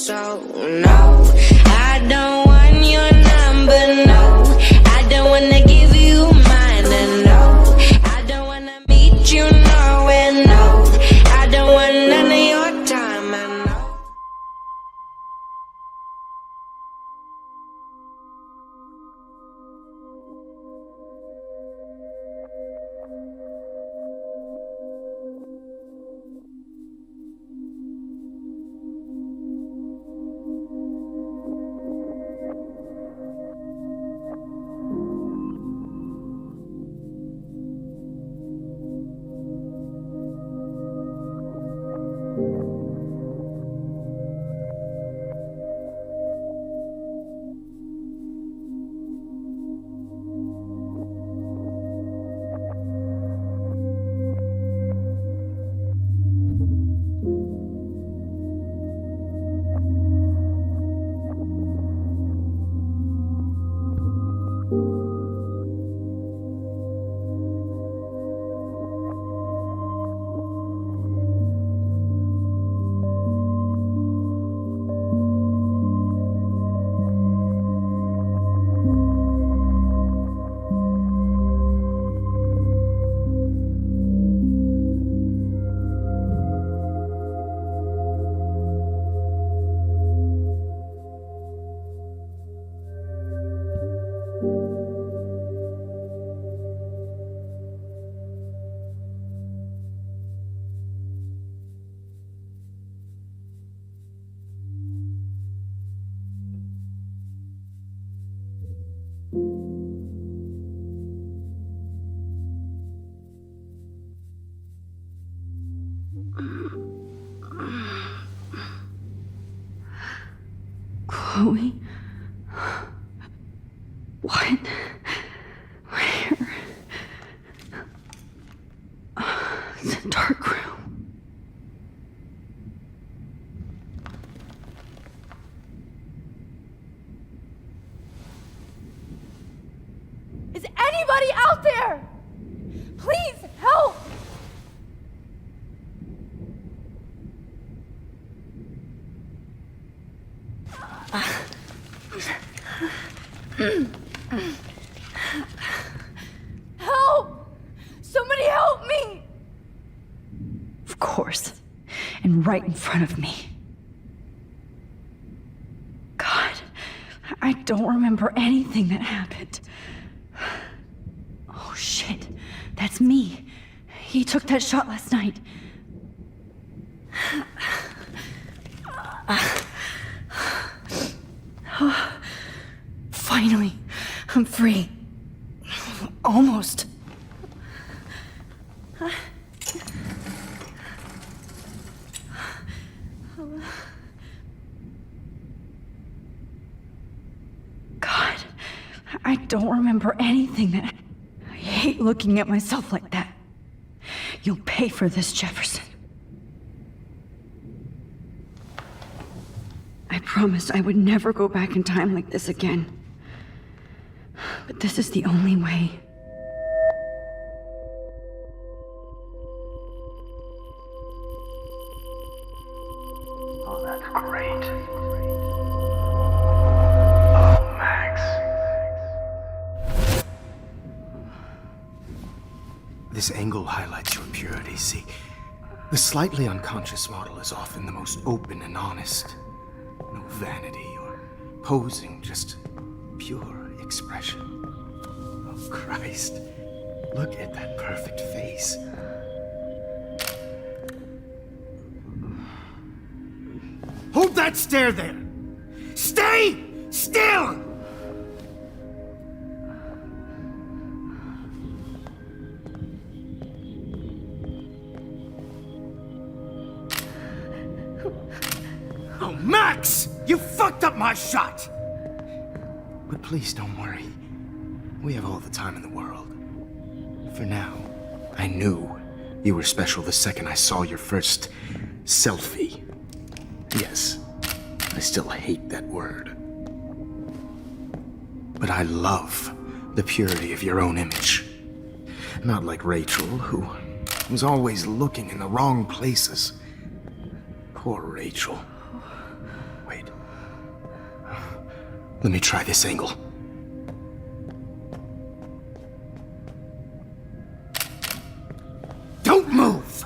So no, I don't want your number, no. I don't wanna give you mine, and no, I don't wanna meet you nowhere, no. I don't want none of your time, and no. Chloe? What? Where? It's a dark room. Is anybody out there? Please help! Help! Somebody help me! Of course. And right in front of me. God, I don't remember anything that happened. Oh shit, that's me. He took that shot last night. Finally, I'm free. Almost. God, I don't remember anything that... I hate looking at myself like that. You'll pay for this, Jefferson. I promised I would never go back in time like this again. But this is the only way. Oh, that's great. Oh, Max. This angle highlights your purity, see? The slightly unconscious model is often the most open and honest. No vanity or posing, just pure expression. Oh, Christ. Look at that perfect face. Hold that stare there! Stay still! Oh, Max! You fucked up my shot! But please don't worry. We have all the time in the world. For now, I knew you were special the second I saw your first selfie. Yes, I still hate that word. But I love the purity of your own image. Not like Rachel, who was always looking in the wrong places. Poor Rachel. Wait, Let me try this angle. Don't move!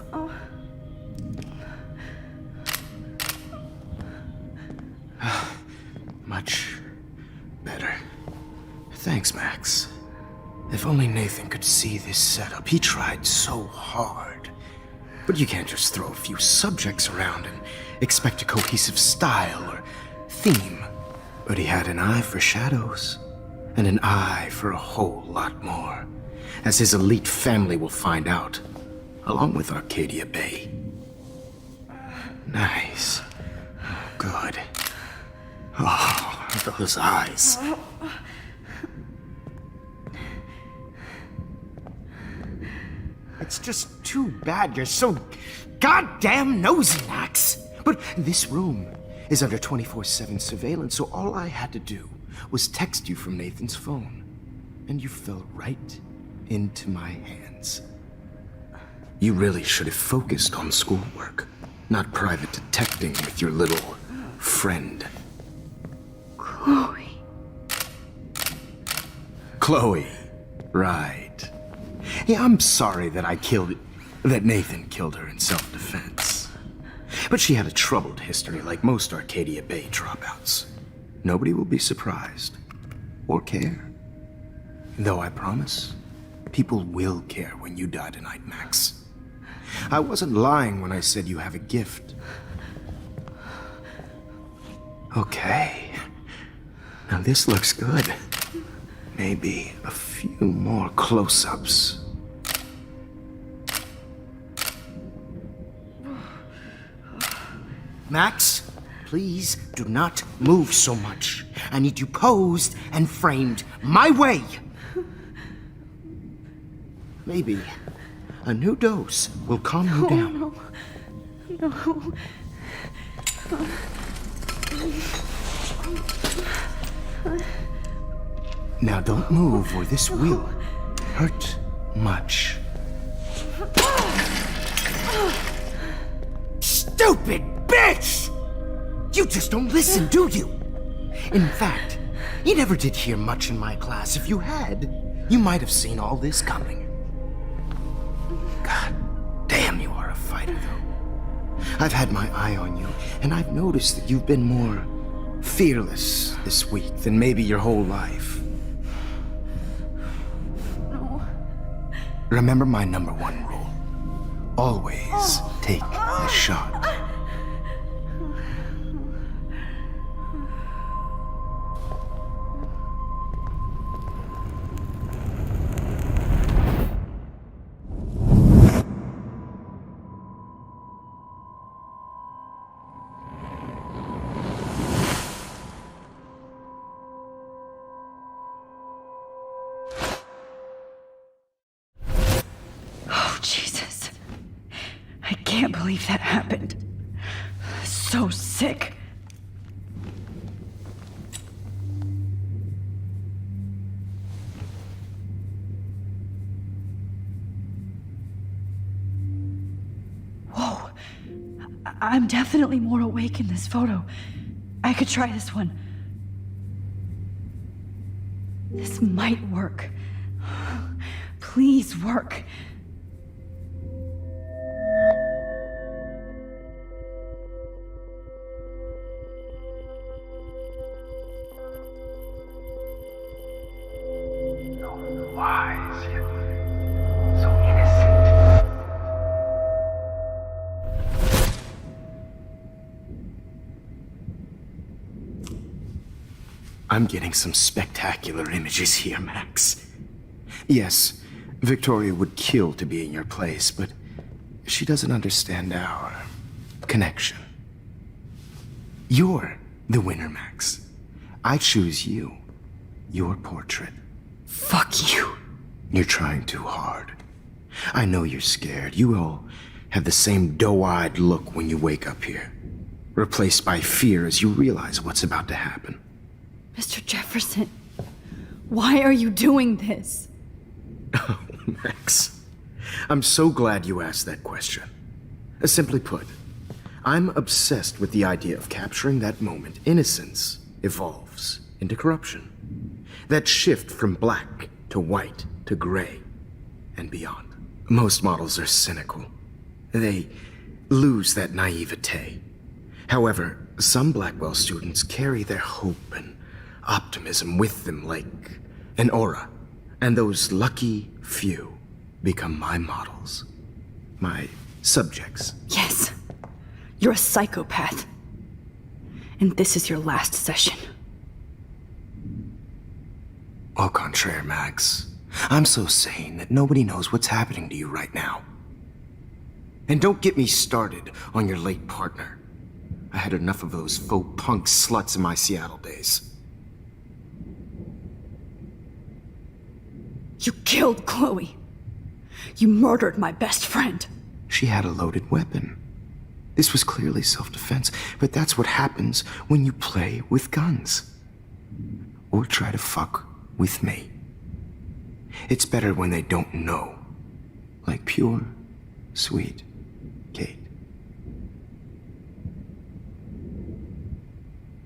Much better. Thanks, Max. If only Nathan could see this setup. He tried so hard. But you can't just throw a few subjects around and expect a cohesive style or theme. But he had an eye for shadows, and an eye for a whole lot more, as his elite family will find out, along with Arcadia Bay. Nice. Good. Oh, those eyes. It's just too bad you're so goddamn nosy, Max. But this room is under 24/7 surveillance, so all I had to do was text you from Nathan's phone. And you fell right into my hands. You really should have focused on schoolwork, not private detecting with your little friend. Chloe. Chloe, right. Yeah, I'm sorry that Nathan killed her in self-defense. But she had a troubled history like most Arcadia Bay dropouts. Nobody will be surprised or care. Though I promise, people will care when you die tonight, Max. I wasn't lying when I said you have a gift. Okay. Now this looks good. Maybe a few more close-ups. Max, please do not move so much. I need you posed and framed my way. Maybe a new dose will calm you down. No. Now don't move or this will hurt much. Stupid bitch! You just don't listen, do you? In fact, you never did hear much in my class. If you had, you might have seen all this coming. God damn, you are a fighter, though. I've had my eye on you, and I've noticed that you've been more fearless this week than maybe your whole life. No. Remember my #1 rule. Always take a shot. Jesus. I can't believe that happened. So sick. Whoa. I'm definitely more awake in this photo. I could try this one. This might work. Please work. Wise yet so innocent. I'm getting some spectacular images here, Max. Yes, Victoria would kill to be in your place, but she doesn't understand our connection. You're the winner, Max. I choose you. Your portrait. Fuck you. You're trying too hard. I know you're scared. You all have the same doe-eyed look when you wake up here, replaced by fear as you realize what's about to happen. Mr. Jefferson, why are you doing this? Oh, Max, I'm so glad you asked that question. Simply put, I'm obsessed with the idea of capturing that moment innocence evolves into corruption. That shift from black to white to gray and beyond. Most models are cynical. They lose that naivete. However, some Blackwell students carry their hope and optimism with them like an aura. And those lucky few become my models. My subjects. Yes. You're a psychopath. And this is your last session. Au contraire, Max. I'm so sane that nobody knows what's happening to you right now. And don't get me started on your late partner. I had enough of those faux punk sluts in my Seattle days. You killed Chloe. You murdered my best friend. She had a loaded weapon. This was clearly self-defense, but that's what happens when you play with guns. Or try to fuck with me. It's better when they don't know. Like pure, sweet Kate.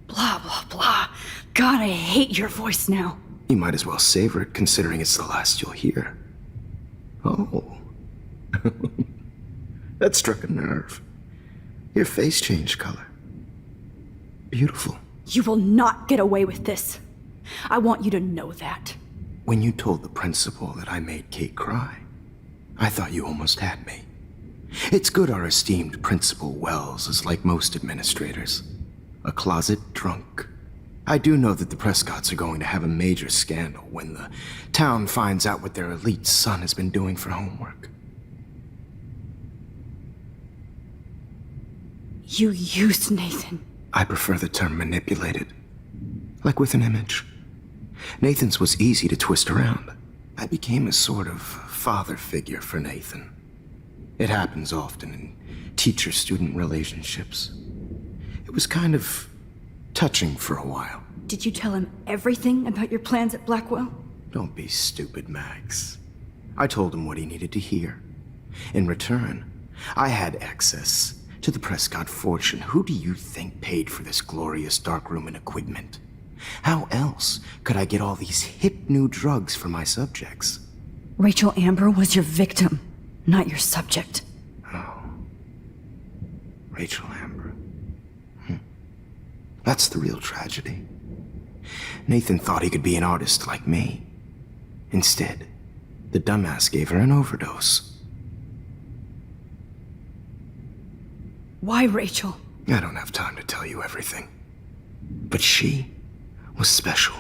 Blah, blah, blah. God, I hate your voice now. You might as well savor it, considering it's the last you'll hear. Oh. That struck a nerve. Your face changed color. Beautiful. You will not get away with this. I want you to know that. When you told the principal that I made Kate cry, I thought you almost had me. It's good our esteemed Principal Wells is like most administrators. A closet drunk. I do know that the Prescotts are going to have a major scandal when the town finds out what their elite son has been doing for homework. You used Nathan. I prefer the term manipulated. Like with an image. Nathan's was easy to twist around. I became a sort of father figure for Nathan. It happens often in teacher-student relationships. It was kind of touching for a while. Did you tell him everything about your plans at Blackwell? Don't be stupid, Max. I told him what he needed to hear. In return, I had access to the Prescott fortune. Who do you think paid for this glorious darkroom and equipment? How else could I get all these hip new drugs for my subjects? Rachel Amber was your victim, not your subject. Oh. Rachel Amber. That's the real tragedy. Nathan thought he could be an artist like me. Instead, the dumbass gave her an overdose. Why Rachel? I don't have time to tell you everything. But she was special.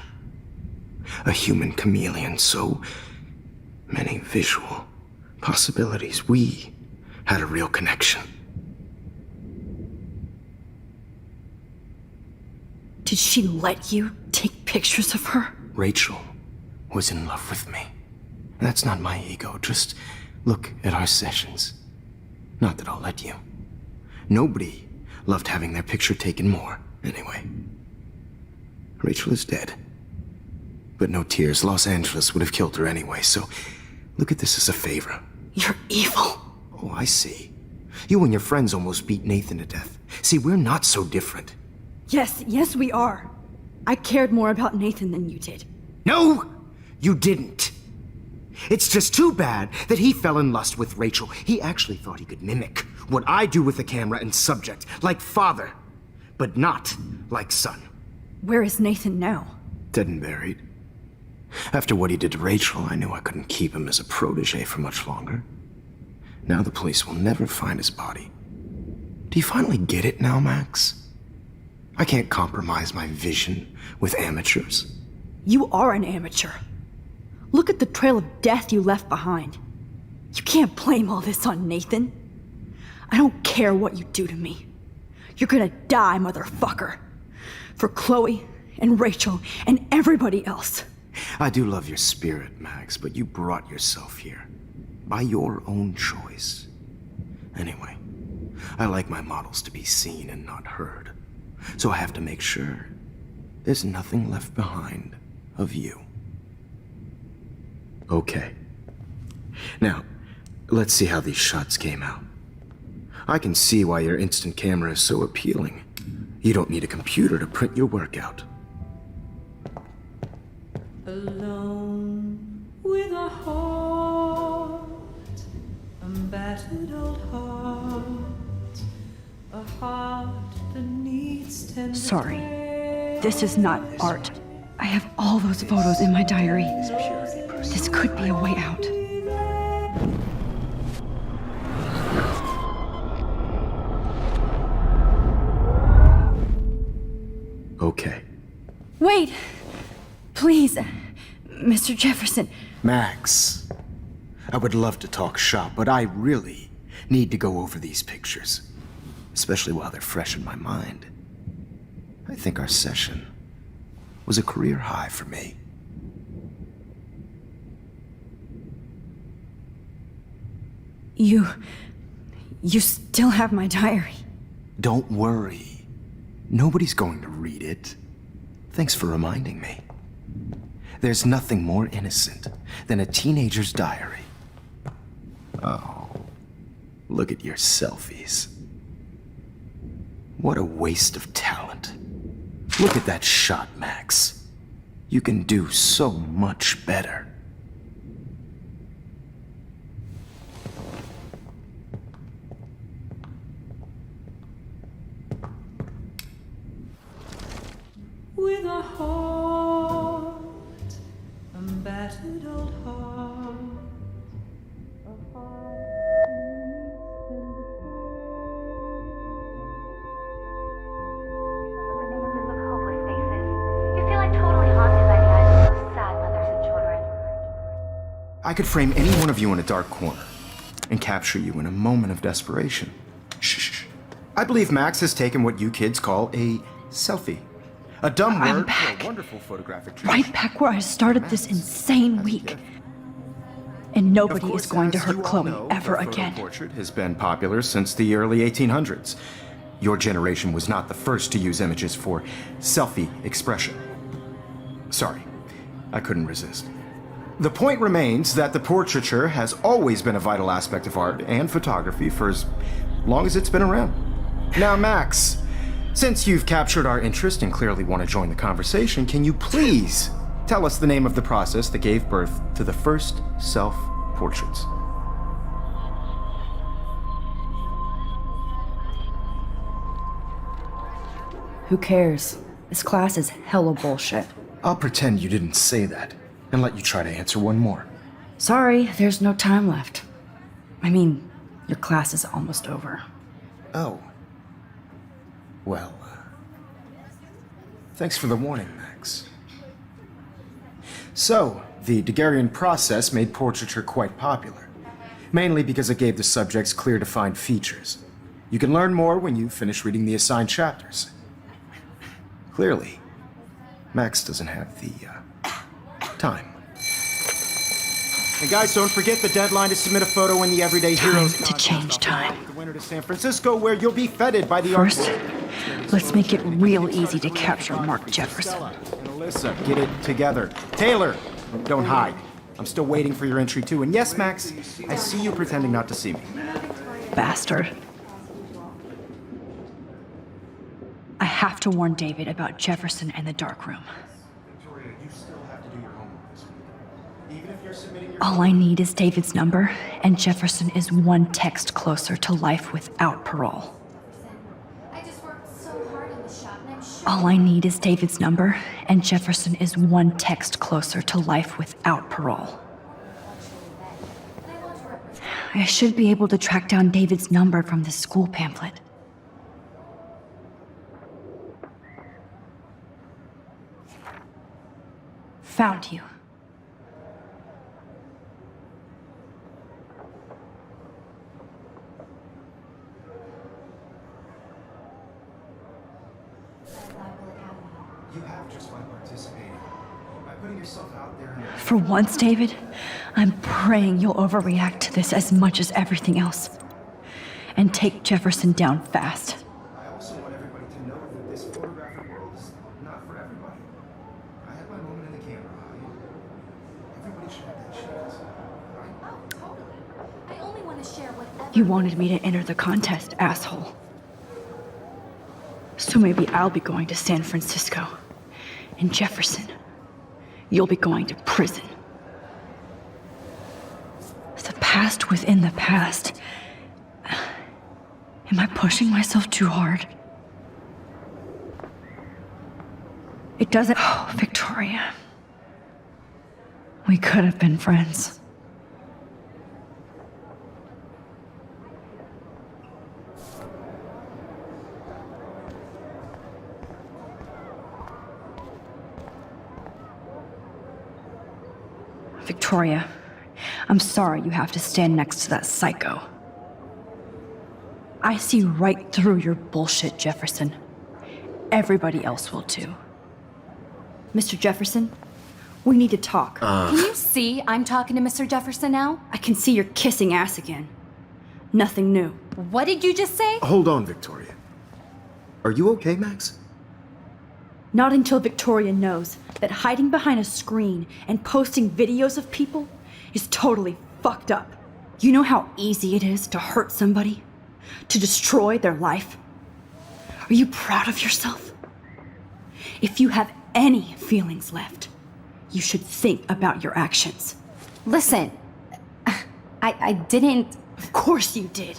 A human chameleon, so many visual possibilities. We had a real connection. Did she let you take pictures of her? Rachel was in love with me. That's not my ego. Just look at our sessions. Not that I'll let you. Nobody loved having their picture taken more, anyway. Rachel is dead. But no tears. Los Angeles would have killed her anyway, so look at this as a favor. You're evil. Oh, I see. You and your friends almost beat Nathan to death. See, we're not so different. Yes, we are. I cared more about Nathan than you did. No, you didn't. It's just too bad that he fell in lust with Rachel. He actually thought he could mimic what I do with the camera and subject, like father, but not like son. Where is Nathan now? Dead and buried. After what he did to Rachel, I knew I couldn't keep him as a protege for much longer. Now the police will never find his body. Do you finally get it now, Max? I can't compromise my vision with amateurs. You are an amateur. Look at the trail of death you left behind. You can't blame all this on Nathan. I don't care what you do to me. You're gonna die, motherfucker. For Chloe and Rachel and everybody else. I do love your spirit, Max, but you brought yourself here. By your own choice. Anyway, I like my models to be seen and not heard. So I have to make sure there's nothing left behind of you. Okay. Now, let's see how these shots came out. I can see why your instant camera is so appealing. You don't need a computer to print your work out. Alone with a heart, a battered old heart, a heart that needs tender Sorry. care. This is not art. I have all those photos in my diary. This could be a way out. Okay. Wait! Please, Mr. Jefferson. Max, I would love to talk shop, but I really need to go over these pictures, especially while they're fresh in my mind. I think our session was a career high for me. You still have my diary. Don't worry. Nobody's going to read it. Thanks for reminding me. There's nothing more innocent than a teenager's diary. Oh, look at your selfies. What a waste of talent. Look at that shot, Max. You can do so much better. With a heart, a battered old heart, a heart that needs tender Images of hopeless faces. You feel like totally haunted by the eyes of those sad mothers and children. I could frame any one of you in a dark corner and capture you in a moment of desperation. Shh. I believe Max has taken what you kids call a selfie. A dumb I'm word back. for a wonderful photographic Right back where I started this insane week. And nobody is going to hurt Chloe ever again. The portrait has been popular since the early 1800s. Your generation was not the first to use images for selfie expression. Sorry, I couldn't resist. The point remains that the portraiture has always been a vital aspect of art and photography for as long as it's been around. Now, Max, since you've captured our interest and clearly want to join the conversation, can you please tell us the name of the process that gave birth to the first self-portraits? Who cares? This class is hella bullshit. I'll pretend you didn't say that and let you try to answer one more. Sorry, there's no time left. I mean, your class is almost over. Oh. Well, thanks for the warning, Max. So, the Daguerrean process made portraiture quite popular, mainly because it gave the subjects clear defined features. You can learn more when you finish reading the assigned chapters. Clearly, Max doesn't have the time. And guys, don't forget the deadline to submit a photo in the Everyday Heroes Time to change time. The winter to San Francisco, where you'll be feted by the First, let's make it real easy to capture Mark Jefferson. And Alyssa, get it together. Taylor, don't hide. I'm still waiting for your entry too. And yes, Max, I see you pretending not to see me. Bastard. I have to warn David about Jefferson and the dark room. Victoria, you still have to do your homework this week. Even if you're submitting your... All I need is David's number, and Jefferson is one text closer to life without parole. I just worked so hard in the shop, and I'm sure. All I need is David's number, and Jefferson is one text closer to life without parole. I should be able to track down David's number from this school pamphlet. Found you. You have just by participating. By putting yourself out there... For once, David, I'm praying you'll overreact to this as much as everything else. And take Jefferson down fast. I also want everybody to know that this photographic world is not for everybody. I had my moment in the camera eye. Everybody should have that chance, right? Oh, totally. I only want to share whatever. You wanted me to enter the contest, asshole. So maybe I'll be going to San Francisco. And Jefferson, you'll be going to prison. The past within the past. Am I pushing myself too hard? It doesn't. Oh, Victoria. We could have been friends. Victoria, I'm sorry you have to stand next to that psycho. I see right through your bullshit, Jefferson. Everybody else will too. Mr. Jefferson, we need to talk. Can you see I'm talking to Mr. Jefferson now? I can see you're kissing ass again. Nothing new. What did you just say? Hold on, Victoria. Are you okay, Max? Not until Victoria knows that hiding behind a screen and posting videos of people is totally fucked up. You know how easy it is to hurt somebody? To destroy their life? Are you proud of yourself? If you have any feelings left, you should think about your actions. Listen, I didn't. Of course you did.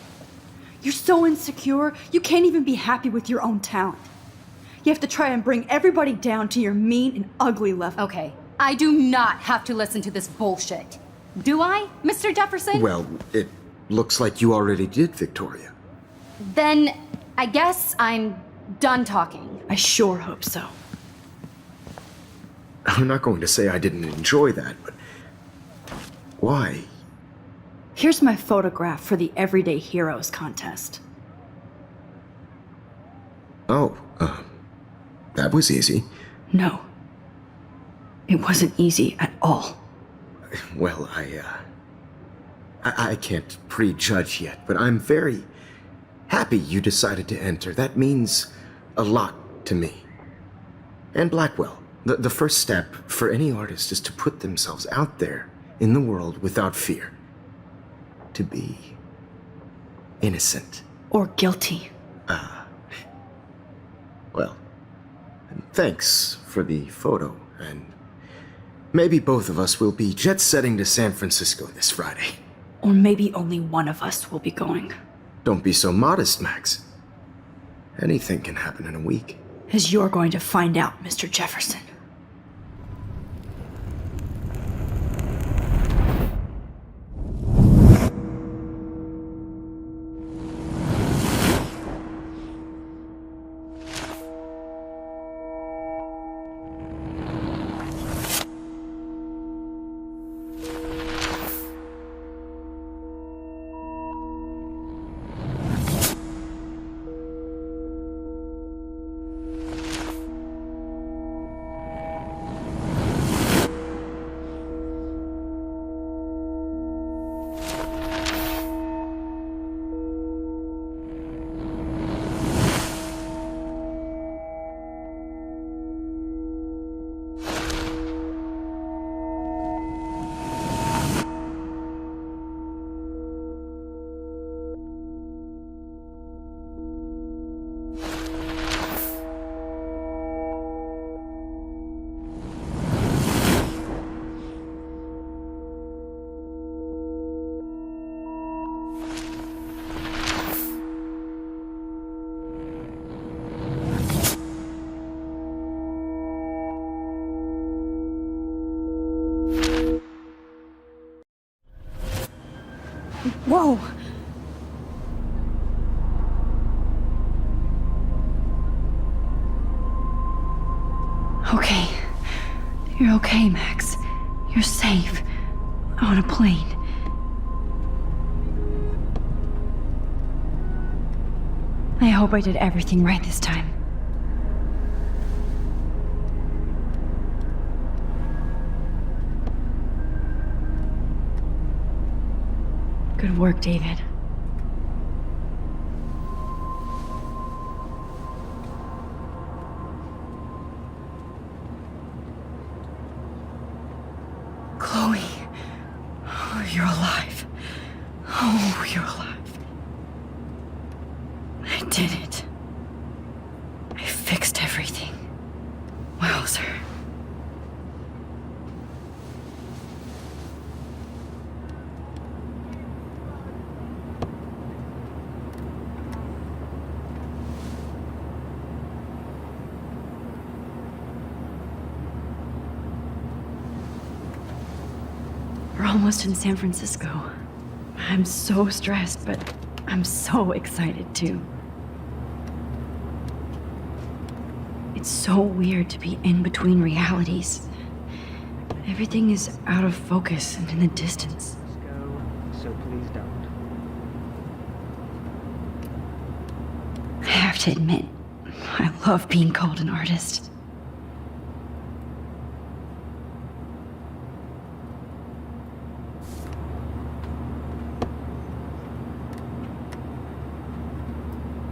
You're so insecure, you can't even be happy with your own talent. You have to try and bring everybody down to your mean and ugly level. Okay, I do not have to listen to this bullshit. Do I, Mr. Jefferson? Well, it looks like you already did, Victoria. Then I guess I'm done talking. I sure hope so. I'm not going to say I didn't enjoy that, but why? Here's my photograph for the Everyday Heroes contest. Oh, that was easy. No. It wasn't easy at all. Well, I can't prejudge yet, but I'm very happy you decided to enter. That means a lot to me. And Blackwell. The first step for any artist is to put themselves out there in the world without fear. To be innocent. Or guilty. Well, thanks for the photo, and maybe both of us will be jet-setting to San Francisco this Friday. Or maybe only one of us will be going. Don't be so modest, Max. Anything can happen in a week. As you're going to find out, Mr. Jefferson. Whoa! Okay. You're okay, Max. You're safe. On a plane. I hope I did everything right this time. Good work, David. Chloe. Oh, you're alive. Oh, you're alive. I did it. I fixed everything. Wowzer. almost in San Francisco. I'm so stressed, but I'm so excited too. It's so weird to be in between realities. Everything is out of focus and in the distance. Go, so please don't. I have to admit, I love being called an artist.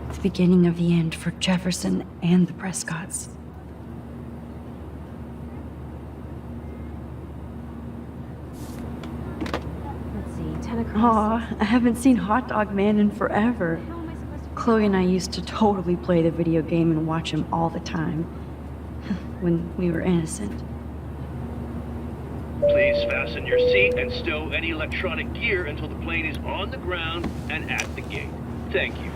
The beginning of the end for Jefferson and the Prescotts. Let's see, 10 across. Aw, I haven't seen Hot Dog Man in forever. How am I supposed to... Chloe and I used to totally play the video game and watch him all the time. When we were innocent. Please fasten your seat and stow any electronic gear until the plane is on the ground and at the gate. Thank you.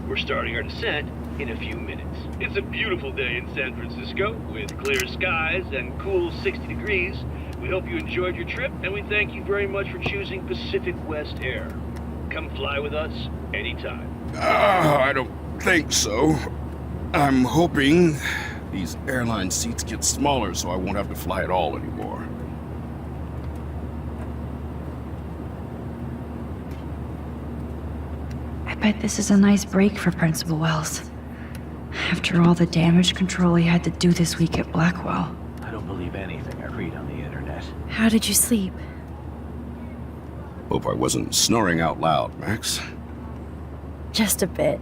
We're starting our descent in a few minutes. It's a beautiful day in San Francisco with clear skies and cool 60 degrees. We hope you enjoyed your trip, and we thank you very much for choosing Pacific West Air. Come fly with us anytime. I don't think so. I'm hoping these airline seats get smaller so I won't have to fly at all anymore. I bet this is a nice break for Principal Wells. After all the damage control he had to do this week at Blackwell. I don't believe anything I read on the internet. How did you sleep? Hope I wasn't snoring out loud, Max. Just a bit.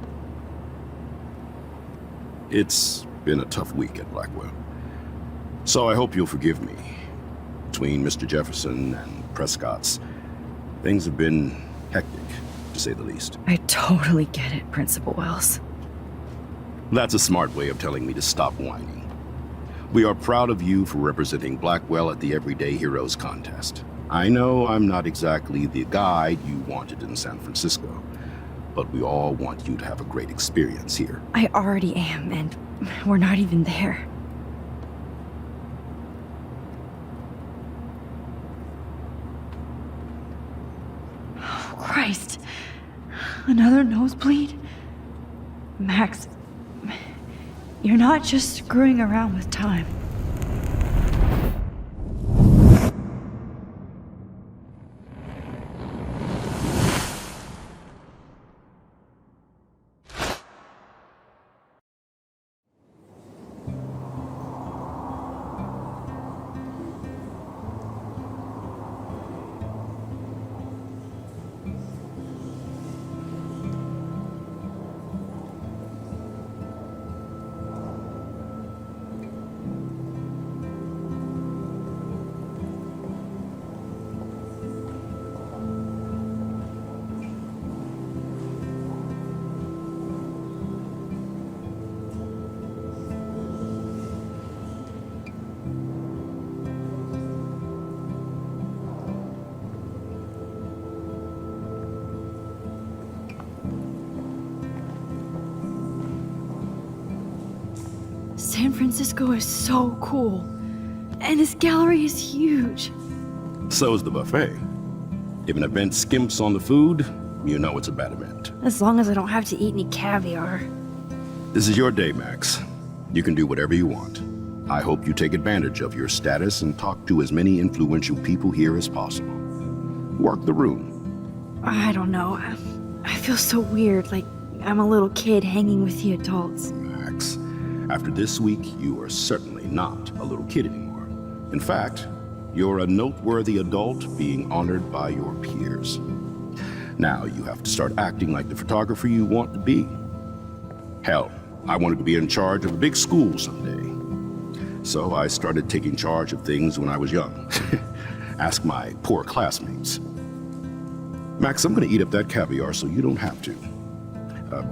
It's been a tough week at Blackwell. So I hope you'll forgive me. Between Mr. Jefferson and Prescott's, things have been hectic, to say the least. I totally get it, Principal Wells. That's a smart way of telling me to stop whining. We are proud of you for representing Blackwell at the Everyday Heroes contest. I know I'm not exactly the guide you wanted in San Francisco, but we all want you to have a great experience here. I already am, and we're not even there. Oh, Christ. Another nosebleed? Max, you're not just screwing around with time. San Francisco is so cool. And this gallery is huge. So is the buffet. If an event skimps on the food, you know it's a bad event. As long as I don't have to eat any caviar. This is your day, Max. You can do whatever you want. I hope you take advantage of your status and talk to as many influential people here as possible. Work the room. I don't know. I feel so weird, like I'm a little kid hanging with the adults. Max, after this week, you are certainly not a little kid anymore. In fact, you're a noteworthy adult being honored by your peers. Now you have to start acting like the photographer you want to be. Hell, I wanted to be in charge of a big school someday. So I started taking charge of things when I was young. Ask my poor classmates. Max, I'm gonna eat up that caviar so you don't have to.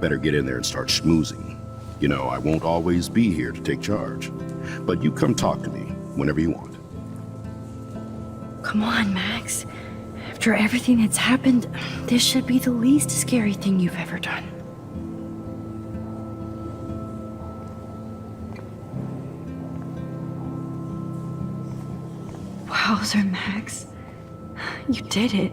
Better get in there and start schmoozing. You know, I won't always be here to take charge. But you come talk to me whenever you want. Come on, Max. After everything that's happened, this should be the least scary thing you've ever done. Wowzer, Max. You did it.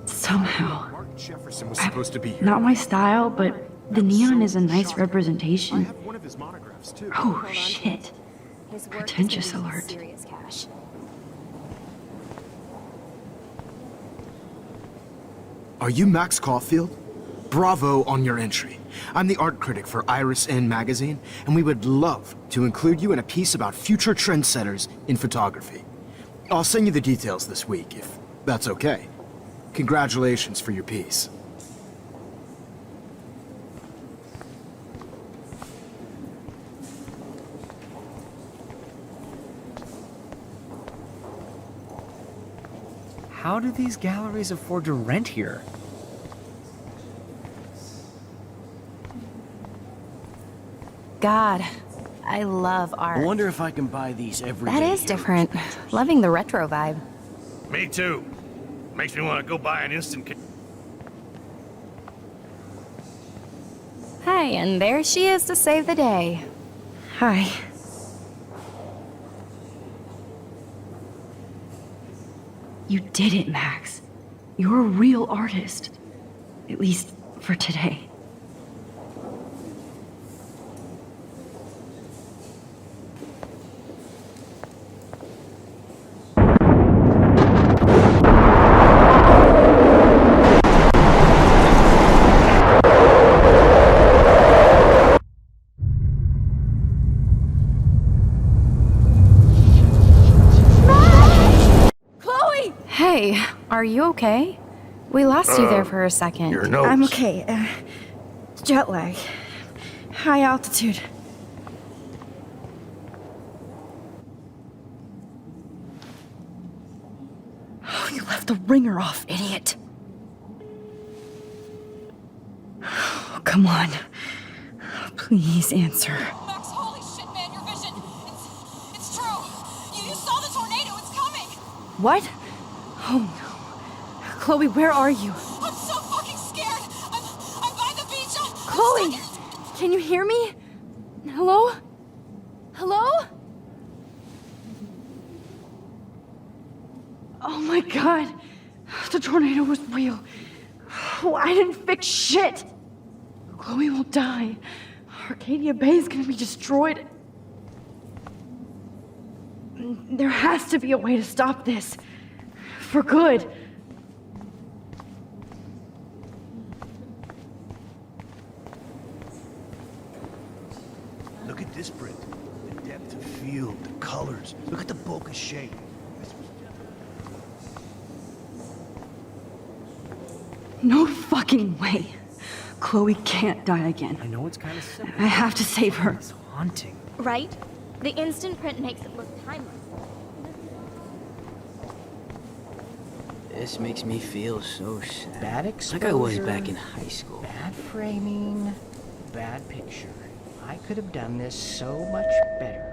Somehow. Mark Jefferson was supposed to be here. Not my style, but the neon is a nice I representation. have one of his monographs, too. Oh, shit. His work Pretentious is gonna be alert. serious cash. Are you Max Caulfield? Bravo on your entry. I'm the art critic for Iris N magazine, and we would love to include you in a piece about future trendsetters in photography. I'll send you the details this week, if that's okay. Congratulations for your piece. How do these galleries afford to rent here? God, I love art. I wonder if I can buy these every day. That is here. different. Loving the retro vibe. Me too. Makes me want to go buy an instant. Hi, and there she is to save the day. Hi. You did it, Max. You're a real artist. At least for today. Hey, are you okay? We lost you there for a second. Your nose. I'm okay. Jet lag. High altitude. Oh, you left the ringer off, idiot. Oh, come on. Please answer. Max, holy shit, man, your vision. It's true. You saw the tornado. It's coming. What? Oh no. Chloe, where are you? I'm so fucking scared. I'm by the beach. Chloe! Can you hear me? Hello? Hello? Oh my god. The tornado was real. Oh, I didn't fix shit. Chloe will die. Arcadia Bay is gonna be destroyed. There has to be a way to stop this. For good. Look at this print. The depth of field, the colors. Look at the bokeh shape. No fucking way. Chloe can't die again. I know it's kind of simple. I have to save her. It's haunting. Right? The instant print makes it look timeless. This makes me feel so sad. Bad Like exposure. I was back in high school. Bad framing. Bad picture. I could have done this so much better.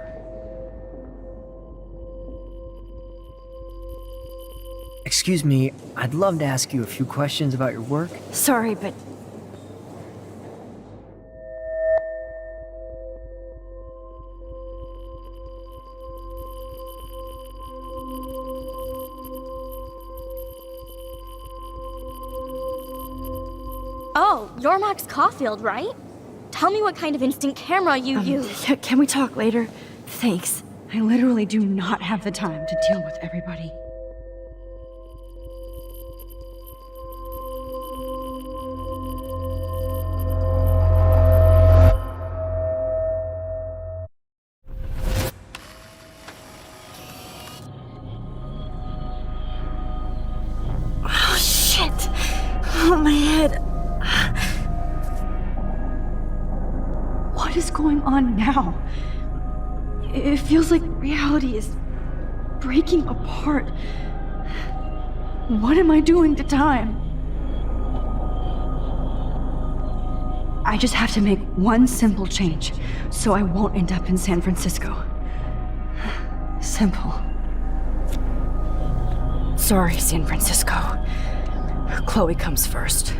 Excuse me, I'd love to ask you a few questions about your work. Sorry, but Oh, you're Max Caulfield, right? Tell me what kind of instant camera you use. can we talk later? Thanks. I literally do not have the time to deal with everybody. Oh, shit. Oh, my head. What is going on now? It feels like reality is breaking apart. What am I doing to time? I just have to make one simple change so I won't end up in San Francisco. Simple. Sorry, San Francisco. Chloe comes first.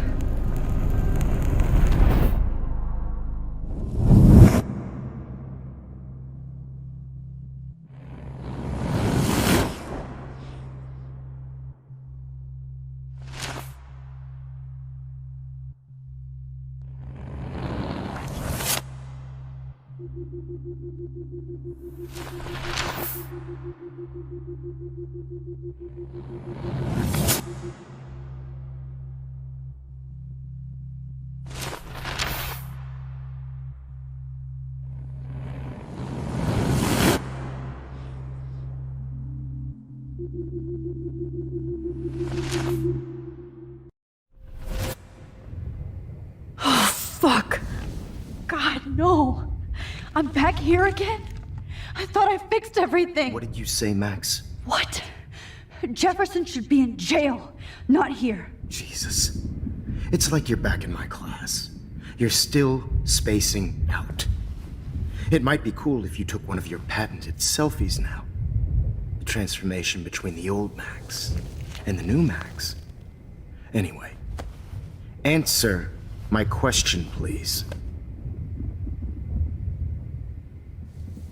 Fuck. God, no. I'm back here again? I thought I fixed everything. What did you say, Max? What? Jefferson should be in jail, not here. Jesus. It's like you're back in my class. You're still spacing out. It might be cool if you took one of your patented selfies now. The transformation between the old Max and the new Max. Anyway, answer my question, please.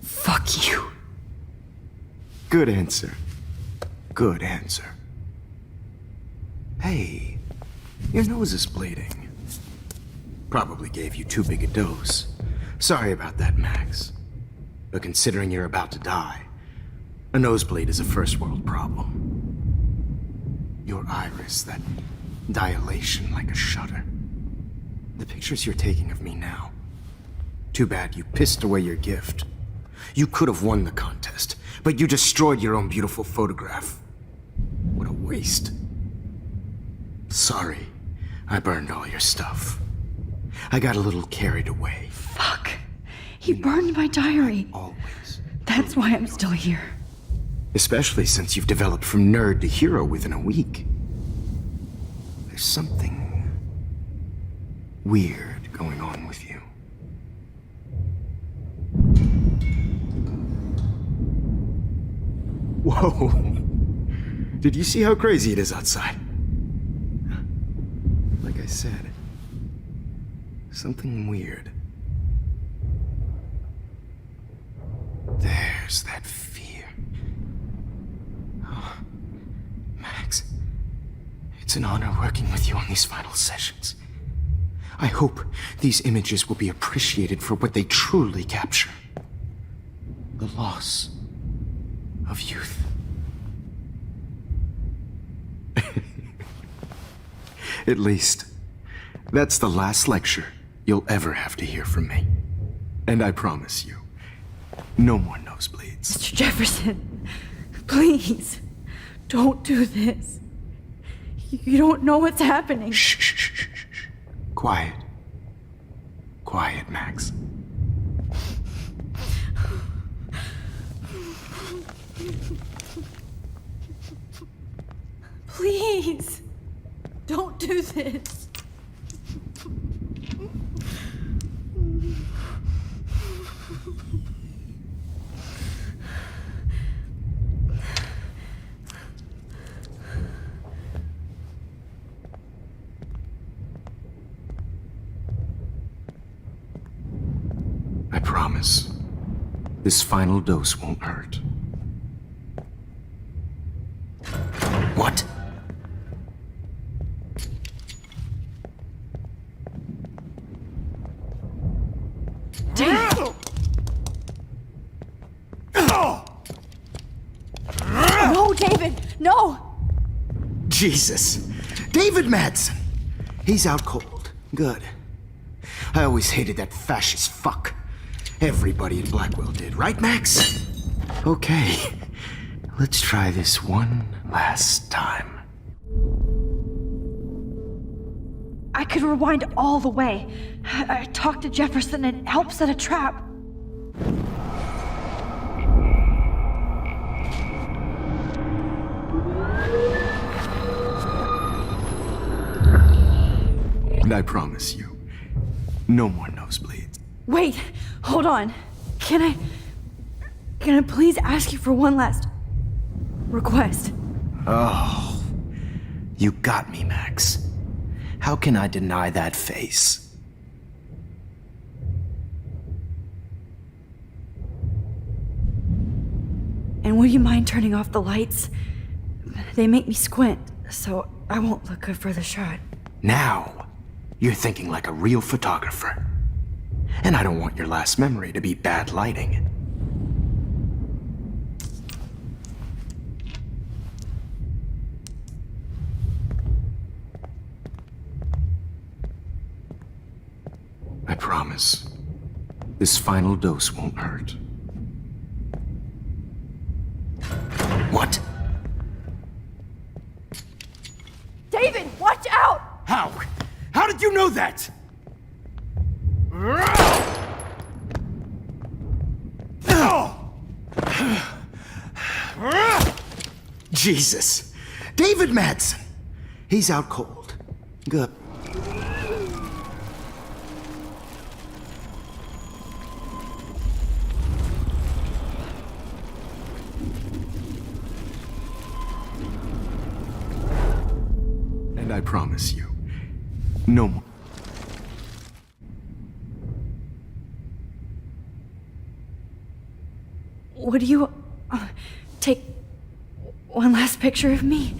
Fuck you. Good answer. Good answer. Hey, your nose is bleeding. Probably gave you too big a dose. Sorry about that, Max. But considering you're about to die, a nosebleed is a first world problem. Your iris, that dilation like a shutter. The pictures you're taking of me now. Too bad you pissed away your gift. You could have won the contest, but you destroyed your own beautiful photograph. What a waste. Sorry, I burned all your stuff. I got a little carried away. Fuck. He burned my diary. Always. That's why I'm still here. Especially since you've developed from nerd to hero within a week. There's something weird going on with you. Whoa! Did you see how crazy it is outside? Like I said, something weird. There's that fear. Oh, Max, it's an honor working with you on these final sessions. I hope these images will be appreciated for what they truly capture. The loss of youth. At least, that's the last lecture you'll ever have to hear from me. And I promise you, no more nosebleeds. Mr. Jefferson, please, don't do this. You don't know what's happening. Shh, shh, shh, shh, shh. Quiet. Quiet, Max. Please, don't do this. I promise, this final dose won't hurt. What? No, David, no! Jesus. David Madsen. He's out cold. Good. I always hated that fascist fuck. Everybody in Blackwell did, right, Max? Okay. Let's try this one last time. I could rewind all the way. I talked to Jefferson and helped set a trap. And I promise you, no more nosebleeds. Wait, hold on. Can I please ask you for one last request? Oh, you got me, Max. How can I deny that face? And would you mind turning off the lights? They make me squint, so I won't look good for the shot. Now, you're thinking like a real photographer. And I don't want your last memory to be bad lighting. I promise, this final dose won't hurt. What? David, watch out! How? How did you know that? Jesus. David Madsen. He's out cold. Good. And I promise you, no more. Would you take one last picture of me?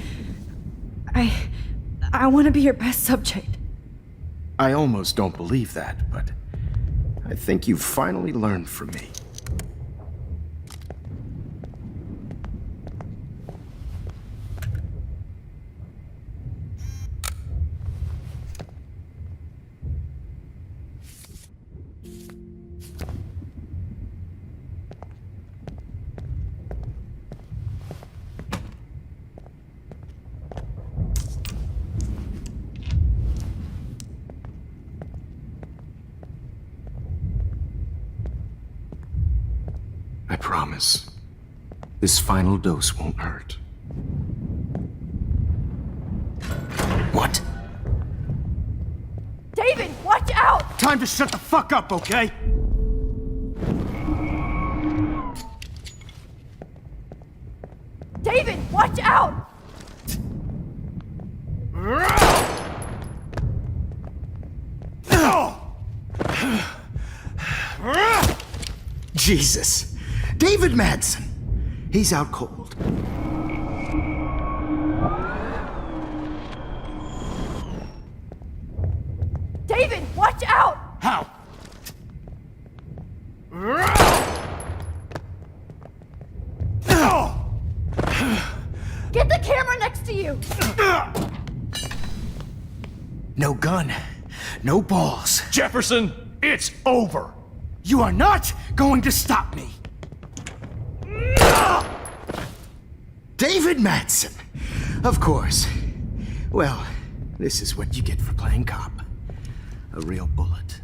I want to be your best subject. I almost don't believe that, but I think you've finally learned from me. I promise, this final dose won't hurt. What? David, watch out! Time to shut the fuck up, okay? David, watch out! Jesus. David Madsen. He's out cold. David, watch out! How? Get the camera next to you! No gun. No balls. Jefferson, it's over. You are not going to stop me. David Madsen. Of course. Well, this is what you get for playing cop. A real bullet.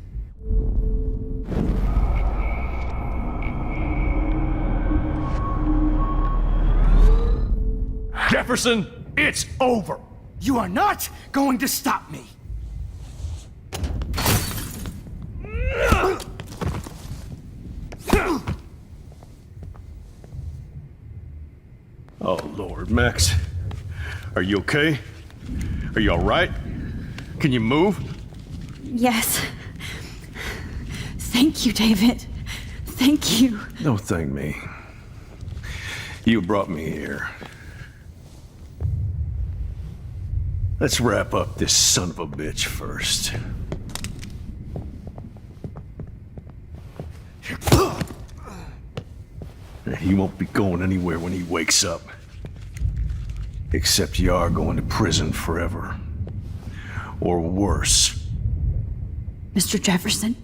Jefferson, it's over. You are not going to stop me. Oh, Lord, Max. Are you okay? Are you all right? Can you move? Yes. Thank you, David. Thank you. Don't thank me. You brought me here. Let's wrap up this son of a bitch first. He won't be going anywhere when he wakes up. Except you are going to prison forever. Or worse. Mr. Jefferson,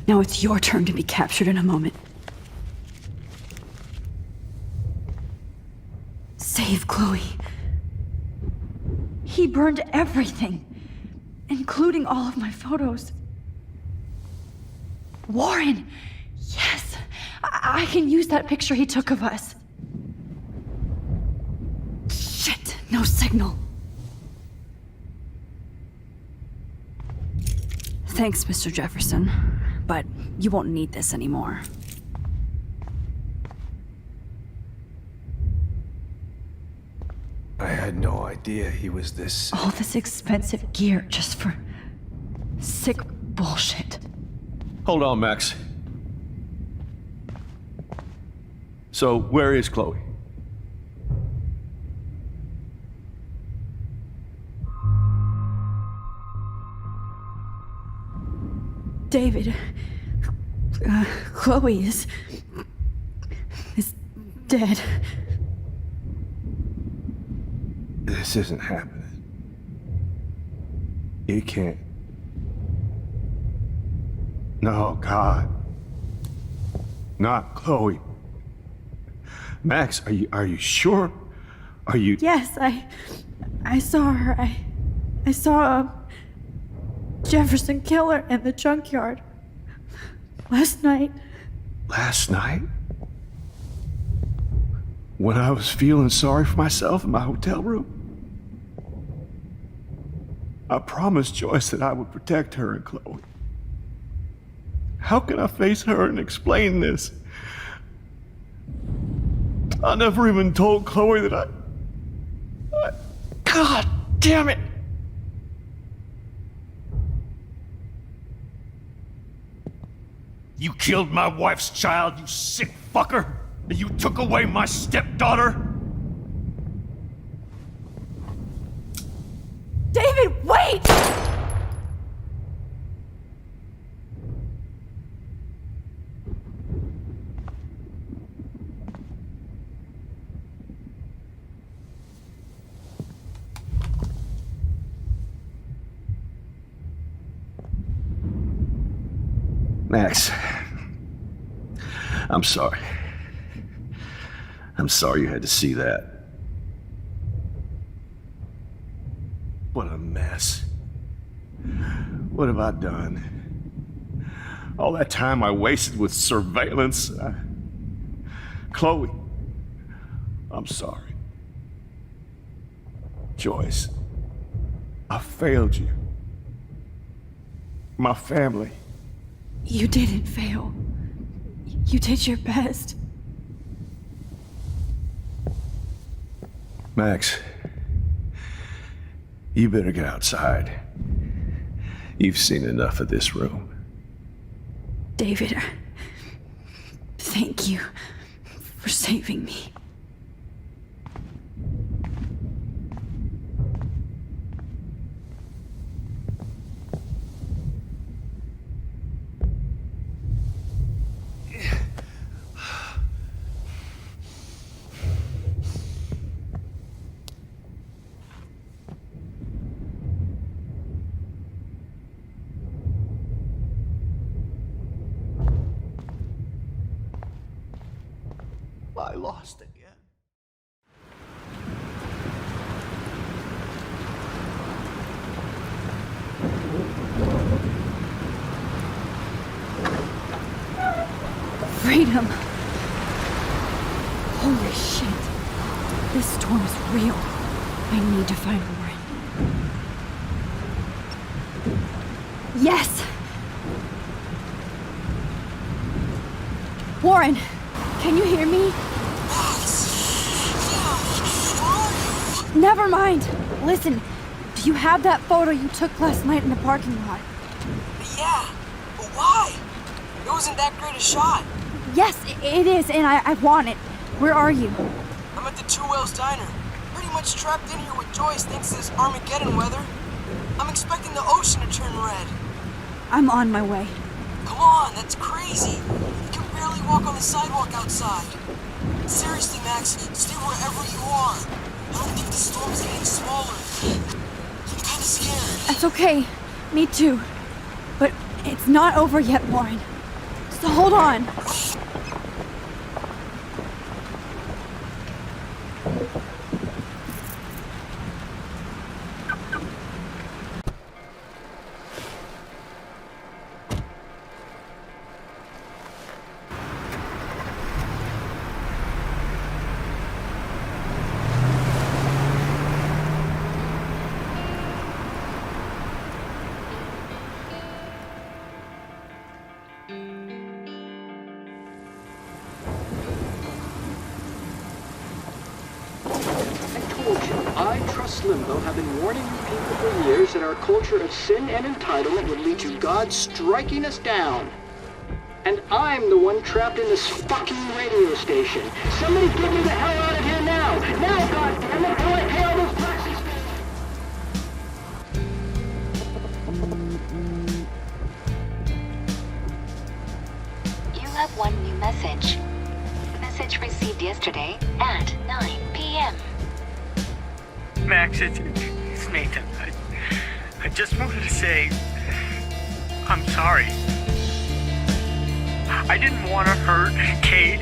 now it's your turn to be captured in a moment. Save Chloe. He burned everything, including all of my photos. Warren! Yes! I can use that picture he took of us. Shit, no signal. Thanks, Mr. Jefferson, but you won't need this anymore. I had no idea he was this... All this expensive gear just for sick bullshit. Hold on, Max. So, where is Chloe? David, Chloe is dead. This isn't happening. You can't. No, God. Not Chloe. Max, are you sure? Are you? Yes, I saw her. I saw Jefferson kill her in the junkyard last night. Last night? When I was feeling sorry for myself in my hotel room? I promised Joyce that I would protect her and Chloe. How can I face her and explain this? I never even told Chloe that I... God damn it! You killed my wife's child, you sick fucker! And you took away my stepdaughter? David, wait! Max, I'm sorry. I'm sorry you had to see that. What a mess. What have I done? All that time I wasted with surveillance. Chloe, I'm sorry. Joyce, I failed you. My family. You didn't fail. You did your best. Max, you better get outside. You've seen enough of this room. David, thank you for saving me. I lost again. Freedom. Holy shit. This storm is real. I need to find Warren. Yes! Warren, can you hear me? Never mind. Listen, do you have that photo you took last night in the parking lot? Yeah, but why? It wasn't that great a shot. Yes, it is, and I want it. Where are you? I'm at the Two Whales Diner. Pretty much trapped in here with Joyce thanks to this Armageddon weather. I'm expecting the ocean to turn red. I'm on my way. Come on, that's crazy. You can barely walk on the sidewalk outside. Seriously, Max, stay wherever you are. I don't think the storm is getting smaller. I'm kinda scared. That's okay. Me too. But it's not over yet, Warren. So hold on. I Trust Limbo have been warning you people for years that our culture of sin and entitlement would lead to God striking us down. And I'm the one trapped in this fucking radio station. Somebody get me the hell out of here now! Now, goddammit, till I pay all those taxes! message. Message received yesterday at 9 p.m. Max, it's Nathan. I just wanted to say I'm sorry. I didn't want to hurt Kate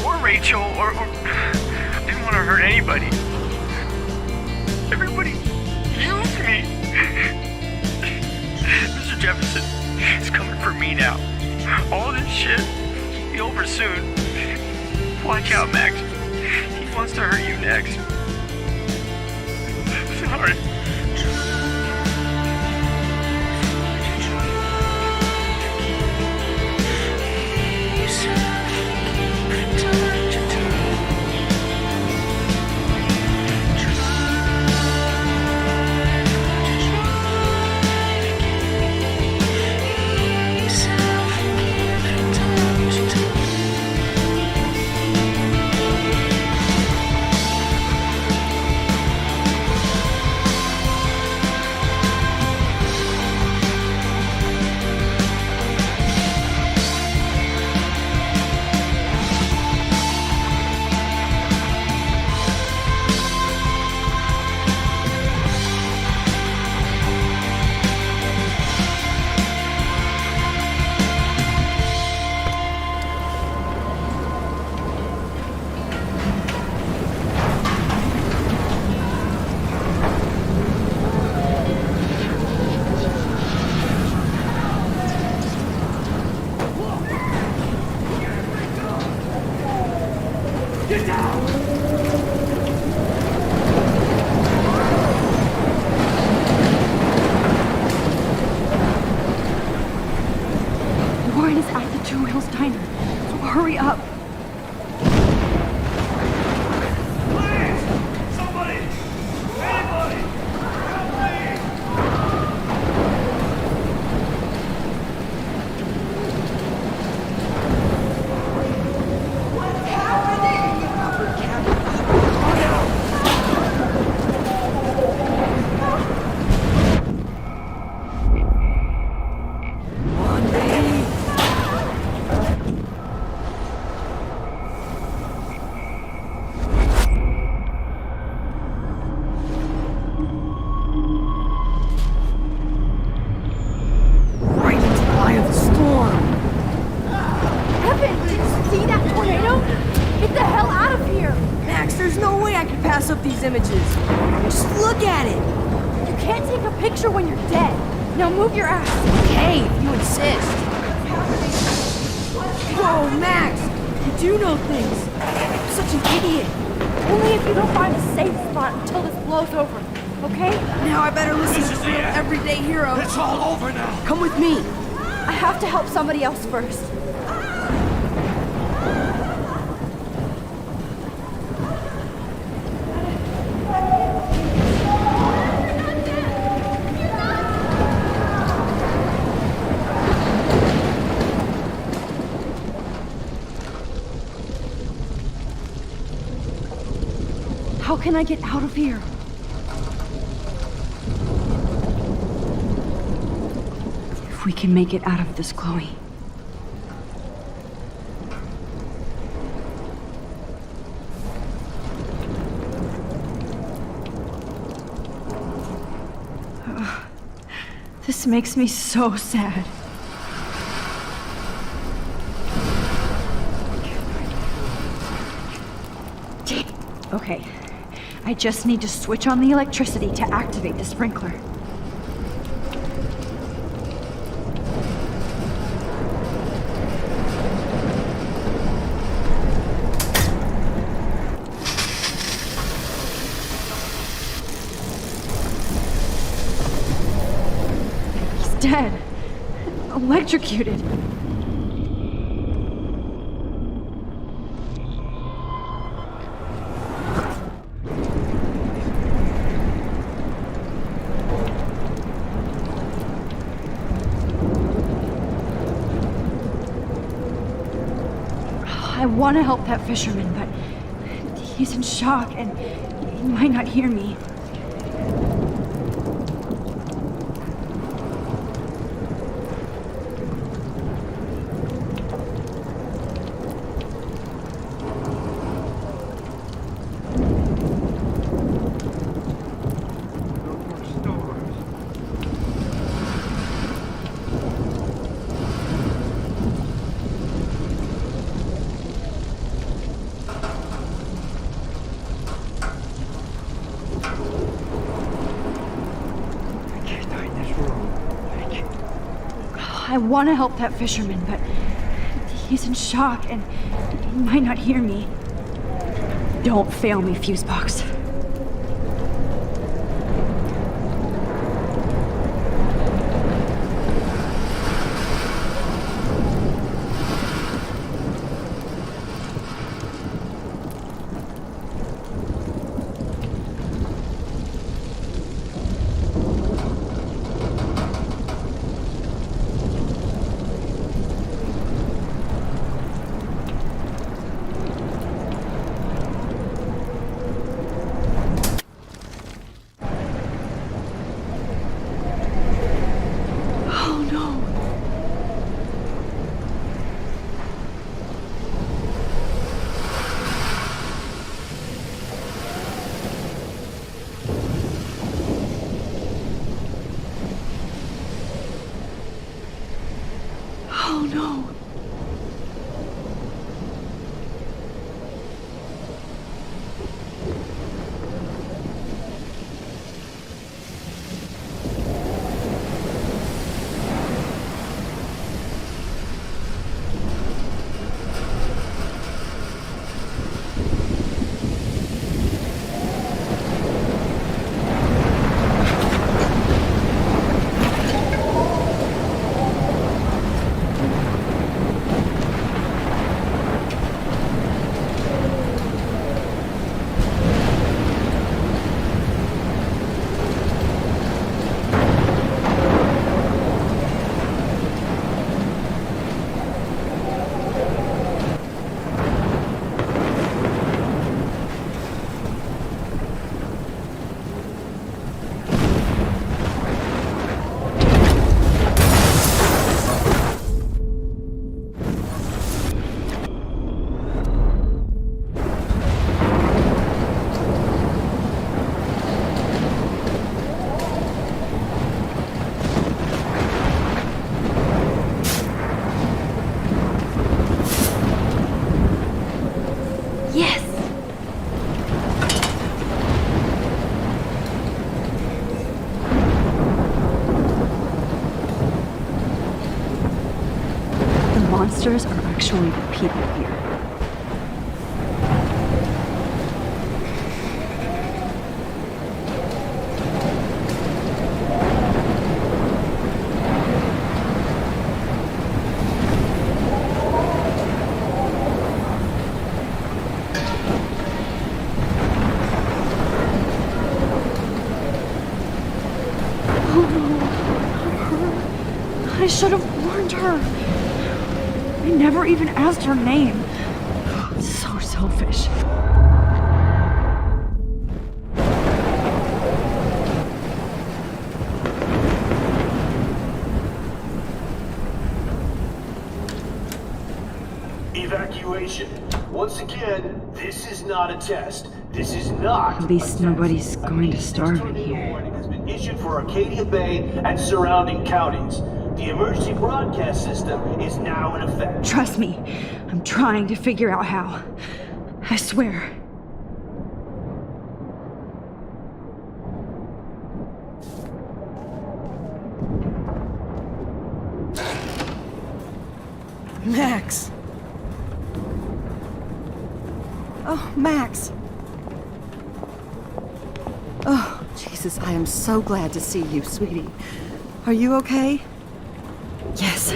or Rachel or I didn't want to hurt anybody. Everybody used me. Mr. Jefferson is coming for me now. All this shit will be over soon. Watch out, Max. He wants to hurt you next. Sorry. Warren is at the Two Wheels Diner, so hurry up. Up these images. Just look at it. You can't take a picture when you're dead. Now move your ass. Okay, if you insist. Whoa, Max! You do know things. I'm such an idiot. Only if you don't find a safe spot until this blows over, okay? Now I better listen to real everyday heroes. It's all over now. Come with me. I have to help somebody else first. How can I get out of here? If we can make it out of this, Chloe. This makes me so sad. Okay. I just need to switch on the electricity to activate the sprinkler. He's dead. Electrocuted. I want to help that fisherman, but he's in shock and he might not hear me. I want to help that fisherman, but he's in shock and he might not hear me. Don't fail me, Fusebox. Oh no. Monsters are actually the people here. Oh no, not her. I should have warned her. I never even asked her name. So selfish. Evacuation. Once again, this is not a test. This is not. At least nobody's going to starve in here. Warning has been issued for Arcadia Bay and surrounding counties. The emergency broadcast system is now in effect. Trust me, I'm trying to figure out how. I swear. Max! Oh, Max! Oh, Jesus, I am so glad to see you, sweetie. Are you okay? Yes.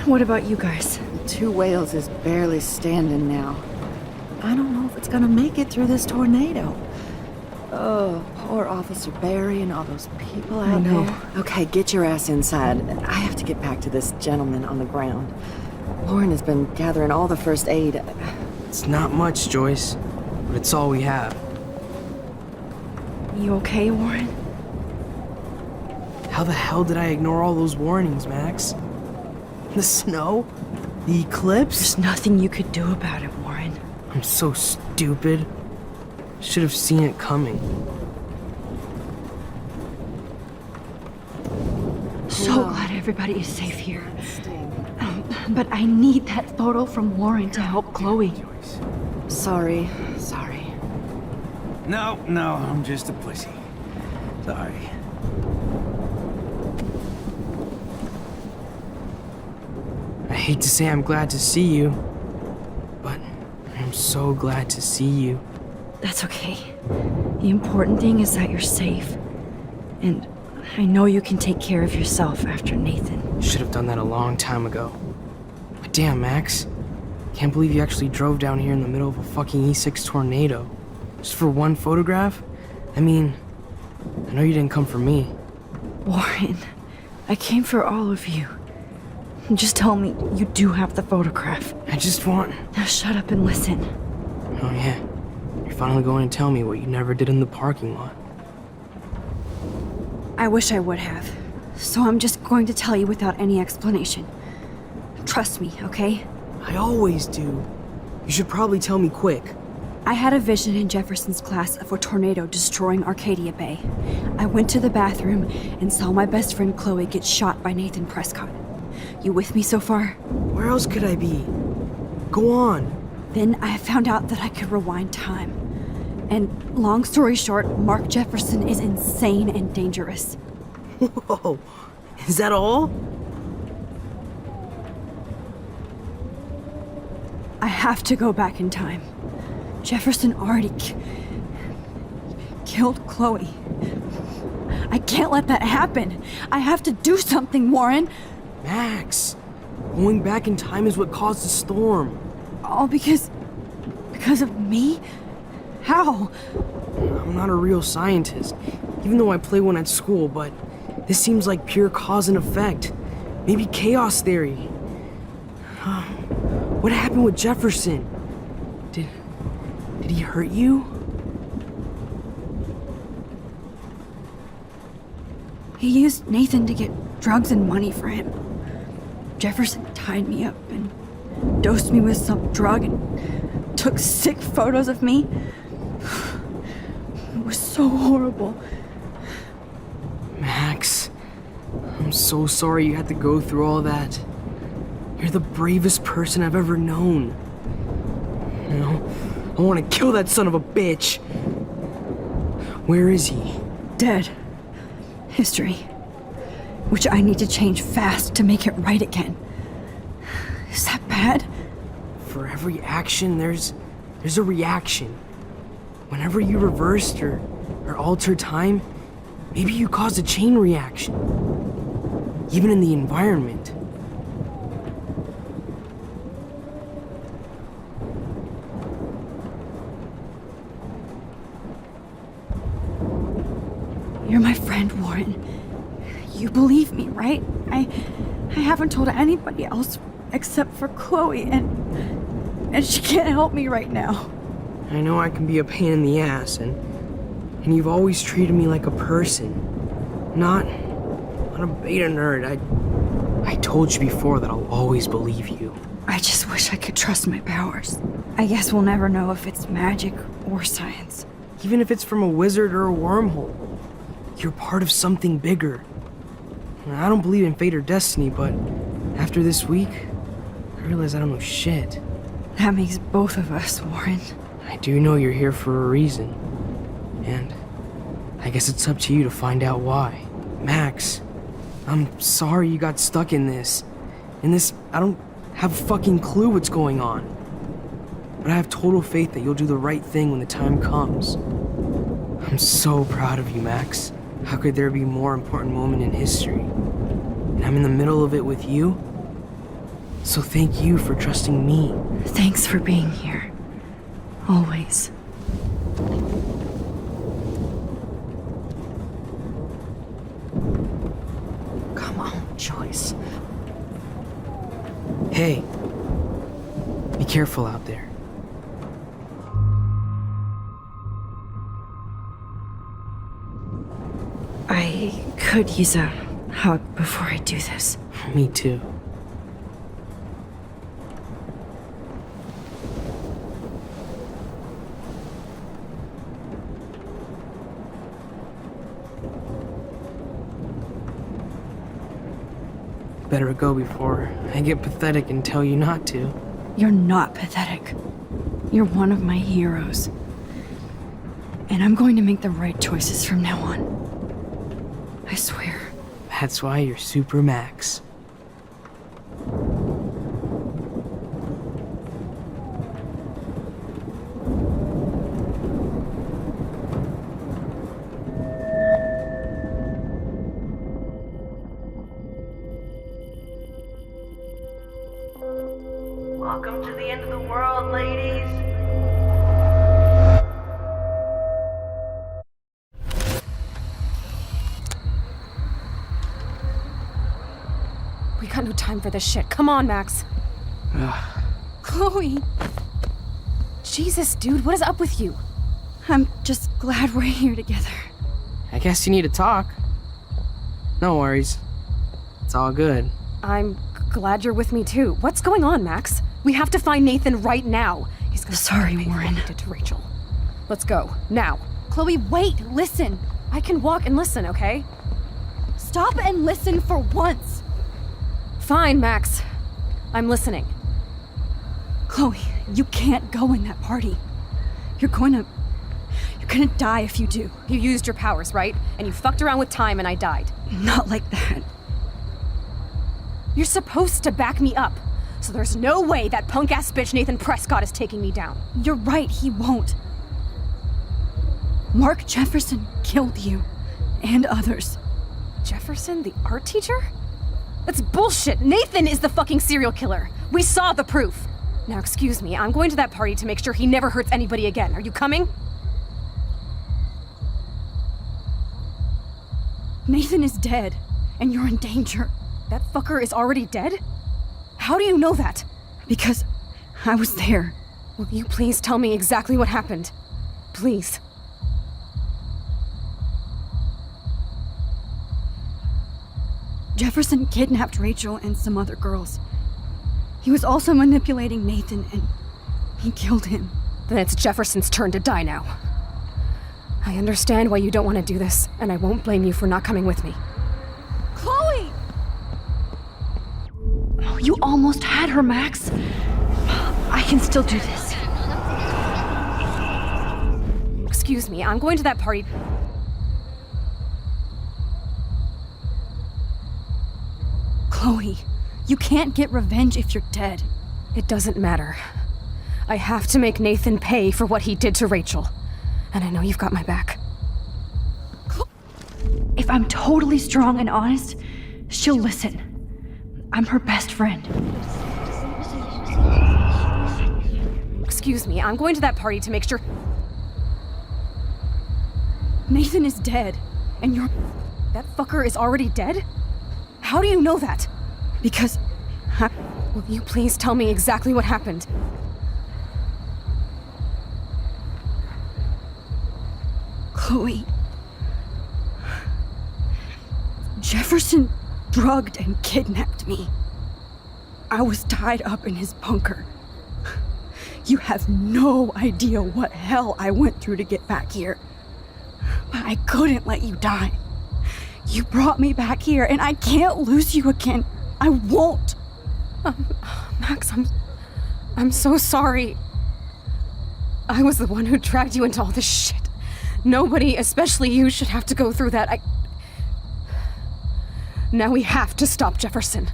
What about you guys? The Two Whales is barely standing now. I don't know if it's gonna make it through this tornado. Oh, poor Officer Barry and all those people out there. Okay, get your ass inside. I have to get back to this gentleman on the ground. Lauren has been gathering all the first aid. It's not much, Joyce, but it's all we have. You okay, Warren? How the hell did I ignore all those warnings, Max? The snow? The eclipse? There's nothing you could do about it, Warren. I'm so stupid. Should have seen it coming. So glad everybody is safe here. But I need that photo from Warren to help Chloe. Sorry. No, I'm just a pussy. Sorry. hate to say I'm glad to see you, but I'm so glad to see you. That's okay. The important thing is that you're safe. And I know you can take care of yourself after Nathan. Should have done that a long time ago. But damn, Max. Can't believe you actually drove down here in the middle of a fucking E6 tornado. Just for one photograph? I mean, I know you didn't come for me. Warren, I came for all of you. Just tell me you do have the photograph. I just want... Now shut up and listen. Oh yeah, you're finally going to tell me what you never did in the parking lot. I wish I would have. So I'm just going to tell you without any explanation. Trust me, okay? I always do. You should probably tell me quick. I had a vision in Jefferson's class of a tornado destroying Arcadia Bay. I went to the bathroom and saw my best friend Chloe get shot by Nathan Prescott. You with me so far? Where else could I be? Go on. Then I found out that I could rewind time. And long story short, Mark Jefferson is insane and dangerous. Whoa, is that all? I have to go back in time. Jefferson already killed Chloe. I can't let that happen. I have to do something, Warren. Max, going back in time is what caused the storm. All because of me? How? I'm not a real scientist, even though I play one at school, but this seems like pure cause and effect. Maybe chaos theory. What happened with Jefferson? Did he hurt you? He used Nathan to get drugs and money for him. Jefferson tied me up and dosed me with some drug and took sick photos of me. It was so horrible. Max, I'm so sorry you had to go through all that. You're the bravest person I've ever known. You know, I want to kill that son of a bitch. Where is he? Dead. History. Which I need to change fast to make it right again. Is that bad? For every action, there's a reaction. Whenever you reversed or altered time, maybe you caused a chain reaction. Even in the environment. You're my friend, Warren. You believe me, right? I haven't told anybody else except for Chloe, and she can't help me right now. I know I can be a pain in the ass, and you've always treated me like a person. Not a beta nerd. I told you before that I'll always believe you. I just wish I could trust my powers. I guess we'll never know if it's magic or science. Even if it's from a wizard or a wormhole. You're part of something bigger. I don't believe in fate or destiny, but after this week, I realize I don't know shit. That makes both of us, Warren. I do know you're here for a reason. And I guess it's up to you to find out why. Max, I'm sorry you got stuck in this. I don't have a fucking clue what's going on. But I have total faith that you'll do the right thing when the time comes. I'm so proud of you, Max. How could there be a more important moment in history? And I'm in the middle of it with you? So thank you for trusting me. Thanks for being here. Always. Come on, Joyce. Hey, be careful out there. I could use a hug before I do this. Me too. Better go before I get pathetic and tell you not to. You're not pathetic. You're one of my heroes. And I'm going to make the right choices from now on. I swear. That's why you're Super Max. Welcome to the end of the world, ladies. We got no time for this shit. Come on, Max. Chloe! Jesus, dude, what is up with you? I'm just glad we're here together. I guess you need to talk. No worries. It's all good. I'm glad you're with me too. What's going on, Max? We have to find Nathan right now. He's gonna Sorry, pay Warren. for what he did to Rachel. Let's go, now. Chloe, wait, listen. I can walk and listen, okay? Stop and listen for once. Fine, Max. I'm listening. Chloe, you can't go in that party. You're gonna die if you do. You used your powers, right? And you fucked around with time and I died. Not like that. You're supposed to back me up. So there's no way that punk-ass bitch Nathan Prescott is taking me down. You're right, he won't. Mark Jefferson killed you. And others. Jefferson, the art teacher? That's bullshit! Nathan is the fucking serial killer! We saw the proof! Now excuse me, I'm going to that party to make sure he never hurts anybody again. Are you coming? Nathan is dead, and you're in danger. That fucker is already dead? How do you know that? Because I was there. Will you please tell me exactly what happened? Please. Jefferson kidnapped Rachel and some other girls. He was also manipulating Nathan, and he killed him. Then it's Jefferson's turn to die now. I understand why you don't want to do this, and I won't blame you for not coming with me. Chloe! Oh, you almost had her, Max. I can still do this. Excuse me, I'm going to that party. Chloe, you can't get revenge if you're dead. It doesn't matter. I have to make Nathan pay for what he did to Rachel. And I know you've got my back. If I'm totally strong and honest, she'll listen. I'm her best friend. Excuse me, I'm going to that party to make sure... Nathan is dead, and you're... That fucker is already dead? How do you know that? Because... Will you please tell me exactly what happened? Chloe... Jefferson drugged and kidnapped me. I was tied up in his bunker. You have no idea what hell I went through to get back here. But I couldn't let you die. You brought me back here, and I can't lose you again. I won't. Max, I'm so sorry. I was the one who dragged you into all this shit. Nobody, especially you, should have to go through that. Now we have to stop Jefferson.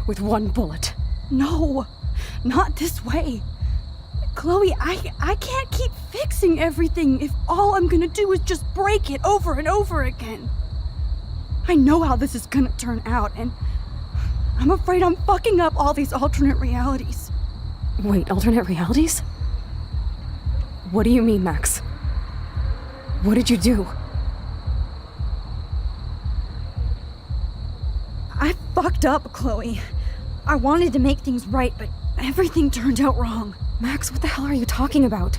With one bullet. No, not this way. Chloe, I can't keep fixing everything if all I'm gonna do is just break it over and over again. I know how this is gonna turn out, and I'm afraid I'm fucking up all these alternate realities. Wait, alternate realities? What do you mean, Max? What did you do? I fucked up, Chloe. I wanted to make things right, but everything turned out wrong. Max, what the hell are you talking about?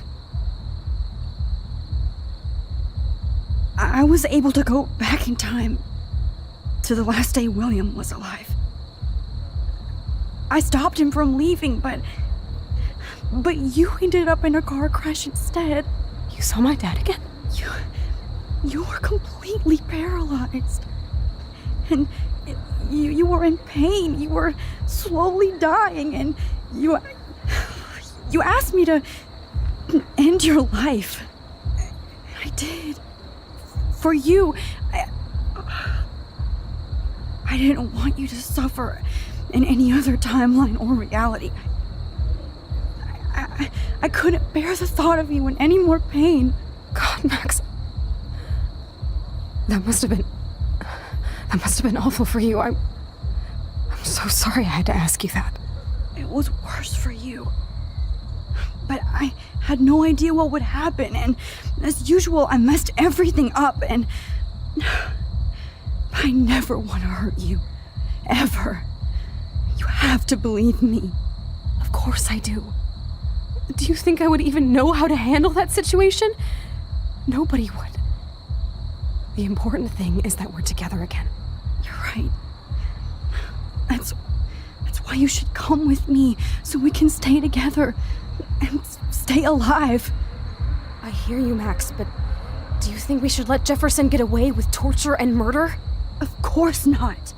I was able to go back in time to the last day William was alive. I stopped him from leaving, but you ended up in a car crash instead. You saw my dad again? You were completely paralyzed. And you were in pain. You were slowly dying, and you asked me to end your life. I did. For you. I didn't want you to suffer in any other timeline or reality. I couldn't bear the thought of you in any more pain. God, Max. That must have been awful for you. I'm so sorry I had to ask you that. It was worse for you. But I had no idea what would happen, and as usual, I messed everything up, and I never want to hurt you. Ever. You have to believe me. Of course I do. Do you think I would even know how to handle that situation? Nobody would. The important thing is that we're together again. You're right. That's why you should come with me, so we can stay together and stay alive. I hear you, Max, but do you think we should let Jefferson get away with torture and murder? Of course not.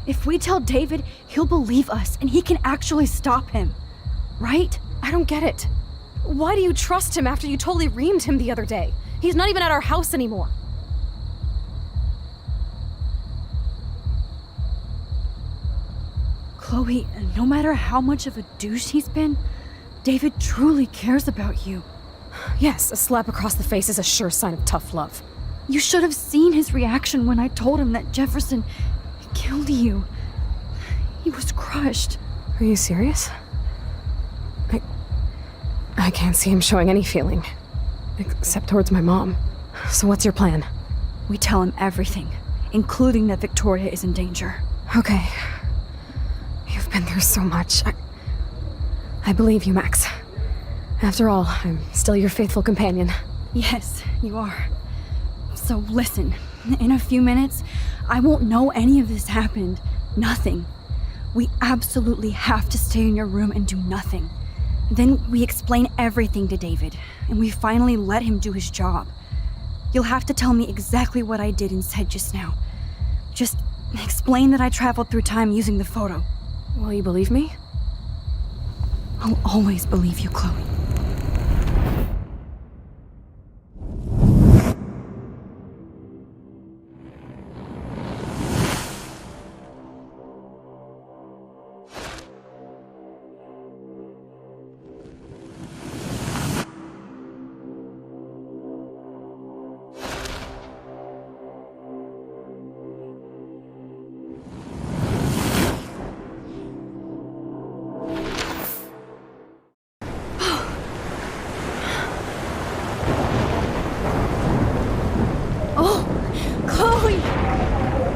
If we tell David, he'll believe us and he can actually stop him. Right? I don't get it. Why do you trust him after you totally reamed him the other day? He's not even at our house anymore. Chloe, no matter how much of a douche he's been, David truly cares about you. Yes, a slap across the face is a sure sign of tough love. You should have seen his reaction when I told him that Jefferson killed you. He was crushed. Are you serious? I can't see him showing any feeling. Except towards my mom. So what's your plan? We tell him everything, including that Victoria is in danger. Okay. You've been through so much. I believe you, Max. After all, I'm still your faithful companion. Yes, you are. So listen, in a few minutes, I won't know any of this happened. Nothing. We absolutely have to stay in your room and do nothing. Then we explain everything to David, and we finally let him do his job. You'll have to tell me exactly what I did and said just now. Just explain that I traveled through time using the photo. Will you believe me? I'll always believe you, Chloe.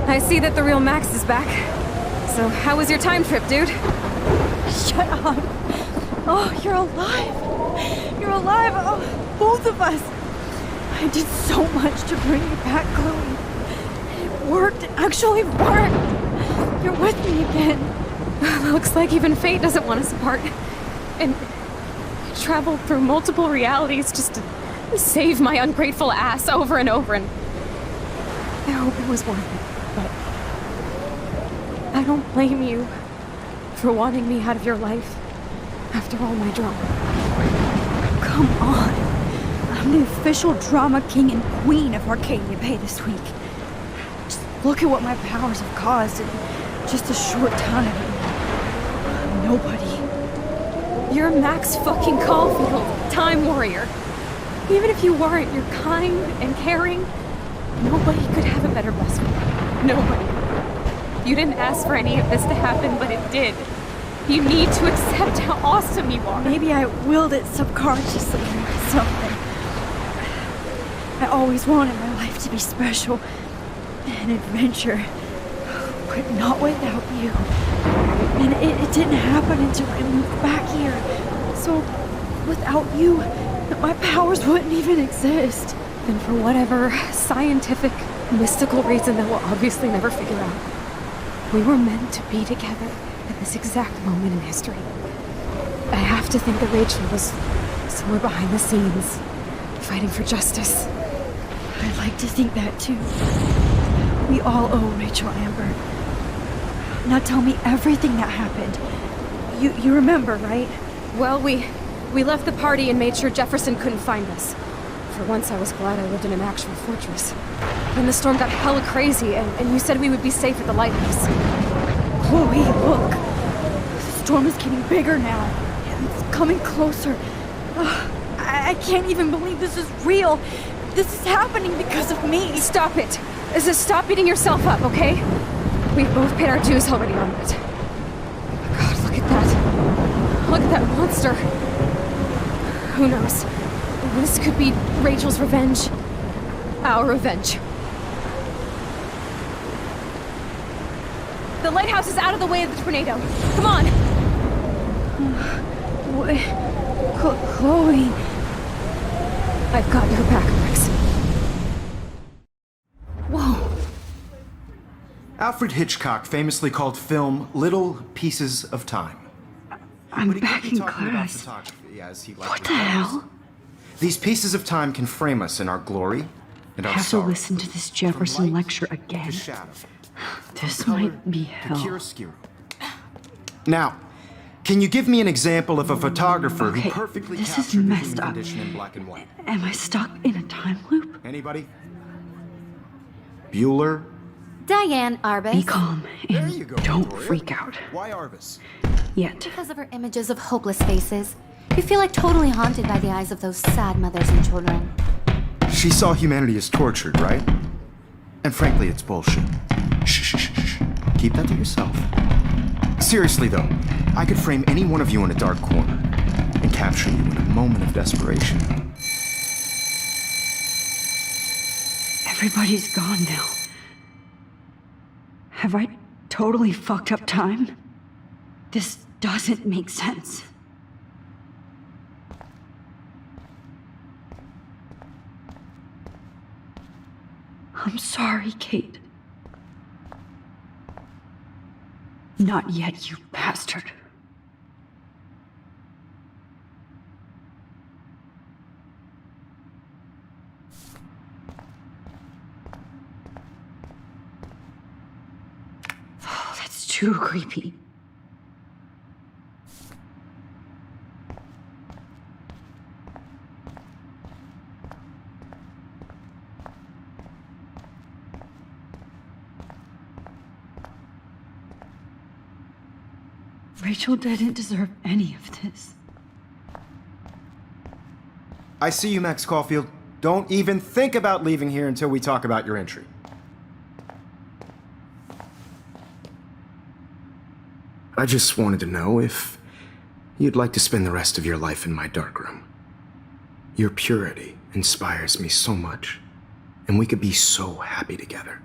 I see that the real Max is back. So how was your time trip, dude? Shut up. Oh, you're alive. You're alive. Oh, both of us. I did so much to bring you back, Chloe. It worked. It actually worked. You're with me again. Looks like even fate doesn't want us apart. And I traveled through multiple realities just to save my ungrateful ass over and over, and I hope it was worth it. But I don't blame you for wanting me out of your life after all my drama. Come on. I'm the official drama king and queen of Arcadia Bay this week. Just look at what my powers have caused in just a short time. Nobody. You're Max fucking Caulfield, Time Warrior. Even if you weren't, you're kind and caring. Nobody could have a better best friend. Nobody. You didn't ask for any of this to happen, but it did. You need to accept how awesome you are. Maybe I willed it subconsciously or something. I always wanted my life to be special. An adventure. But not without you. And it didn't happen until I moved back here. So, without you, my powers wouldn't even exist. And for whatever scientific, mystical reason that we'll obviously never figure out, we were meant to be together at this exact moment in history. I have to think that Rachel was somewhere behind the scenes, fighting for justice. I'd like to think that too. We all owe Rachel Amber. Now tell me everything that happened. You remember, right? Well, we left the party and made sure Jefferson couldn't find us. For once, I was glad I lived in an actual fortress. Then the storm got hella crazy, and you said we would be safe at the lighthouse. Chloe, look. The storm is getting bigger now. It's coming closer. I can't even believe this is real. This is happening because of me. Stop it. Stop beating yourself up, okay? We've both paid our dues already on it. God, look at that. Look at that monster. Who knows? This could be Rachel's revenge. Our revenge. The lighthouse is out of the way of the tornado. Come on! What? Chloe. I've got your back, Max. Whoa. Alfred Hitchcock famously called film little pieces of time. I'm But he back could be in talking about class. photography, as he What likely the does. hell? These pieces of time can frame us in our glory and I our have to sorrow. listen to this Jefferson From light lecture again. to shadow. This From color might be to hell. chiaroscuro. Now, can you give me an example of a photographer Okay, who perfectly this is captured the messed human up. condition in black and white? Am I stuck in a time loop? Anybody? Bueller? Diane Arbus. Be calm There and you go, don't Victoria. freak out. Why Arbus? Yet. Because of her images of hopeless faces, you feel like totally haunted by the eyes of those sad mothers and children. She saw humanity as tortured, right? And frankly, it's bullshit. Shh, shh, shh, shh. Keep that to yourself. Seriously, though, I could frame any one of you in a dark corner and capture you in a moment of desperation. Everybody's gone now. Have I totally fucked up time? This doesn't make sense. I'm sorry, Kate. Not yet, you bastard. Oh, that's too creepy. Rachel didn't deserve any of this. I see you, Max Caulfield. Don't even think about leaving here until we talk about your entry. I just wanted to know if you'd like to spend the rest of your life in my darkroom. Your purity inspires me so much, and we could be so happy together.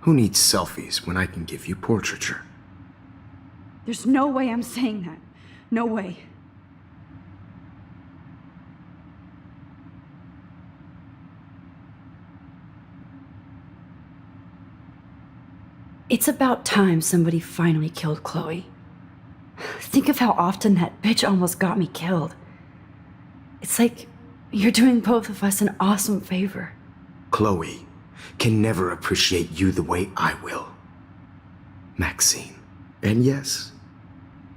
Who needs selfies when I can give you portraiture? There's no way I'm saying that. No way. It's about time somebody finally killed Chloe. Think of how often that bitch almost got me killed. It's like you're doing both of us an awesome favor. Chloe can never appreciate you the way I will. Maxine. And yes,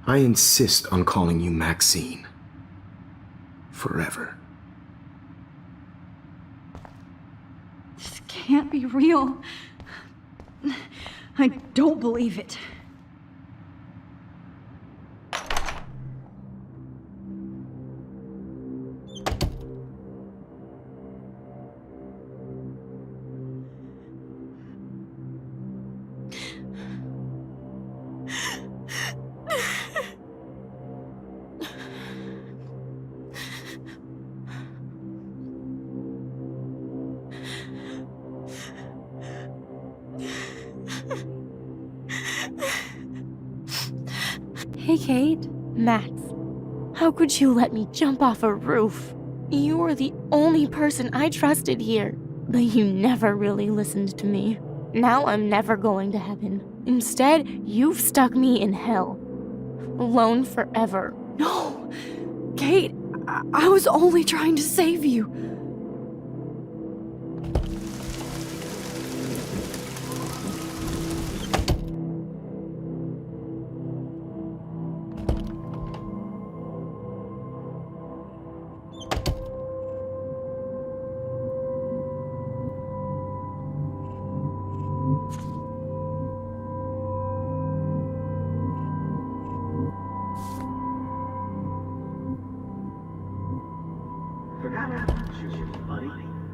I insist on calling you Maxine. Forever. This can't be real. I don't believe it. Hey, Kate. Max. How could you let me jump off a roof? You were the only person I trusted here, but you never really listened to me. Now I'm never going to heaven. Instead, you've stuck me in hell. Alone forever. No! Kate, I was only trying to save you.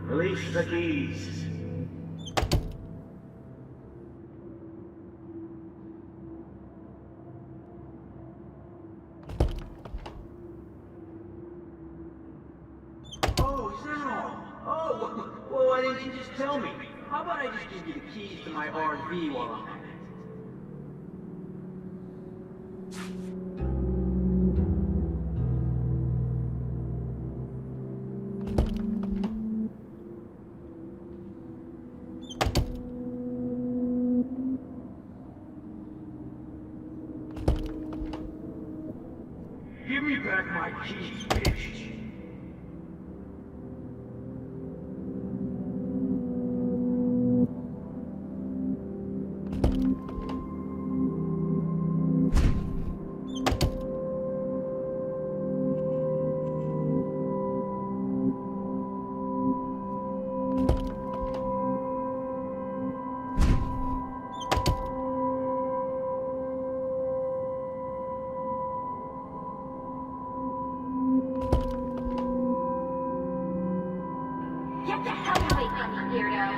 Release the keys. Oh, well, why didn't you just tell me? How about I just give you the keys to my RV while I'm at it? Give me back my keys, bitch. Get the hell away from me, weirdo!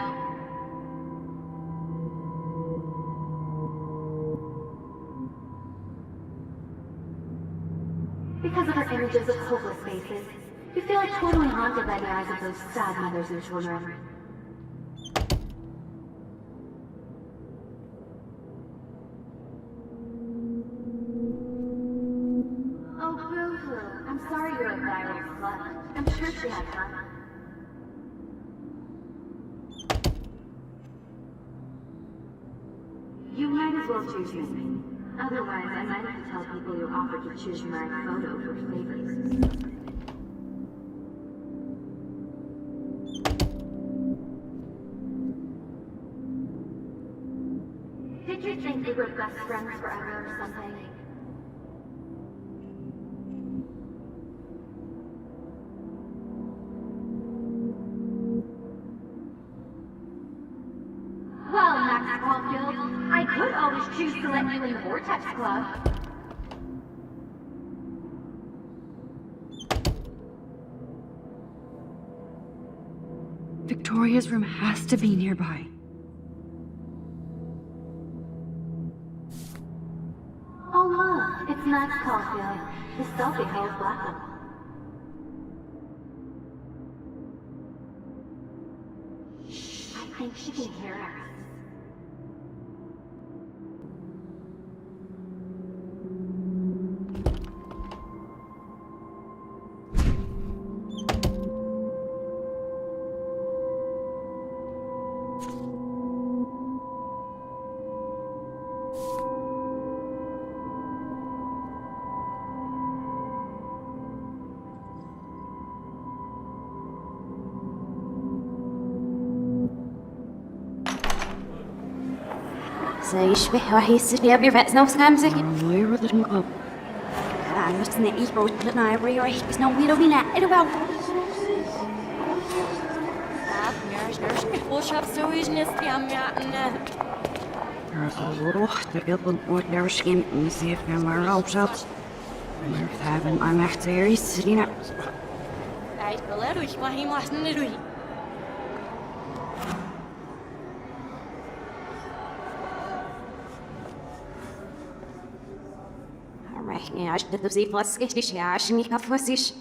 Because of her images of hopeless faces, you feel like totally haunted by the eyes of those sad mothers and children. Oh, boo-hoo. I'm sorry you're a viral slut. I'm sure she had fun. You might as well choose me. Otherwise, I might have to tell people you offered to choose my photo for favors. Did you think they were best friends forever or something? Well, Max Caulfield, I could always choose to let you in the Vortex Club. Victoria's room has to be nearby. Oh look, it's Max Caulfield. His selfie held black. I think she can hear us. زي يشبه راح يستجيب بس نفس خمسة Where did it go? أنا مش نقيش بروح لنا يريح بس نويرو بينا إلو روح تقبل ورشين نسيف مرة وشط مرتابن أنا احتيري سرينا يعني عشت تبزي فلسكش عشان يكفوسيش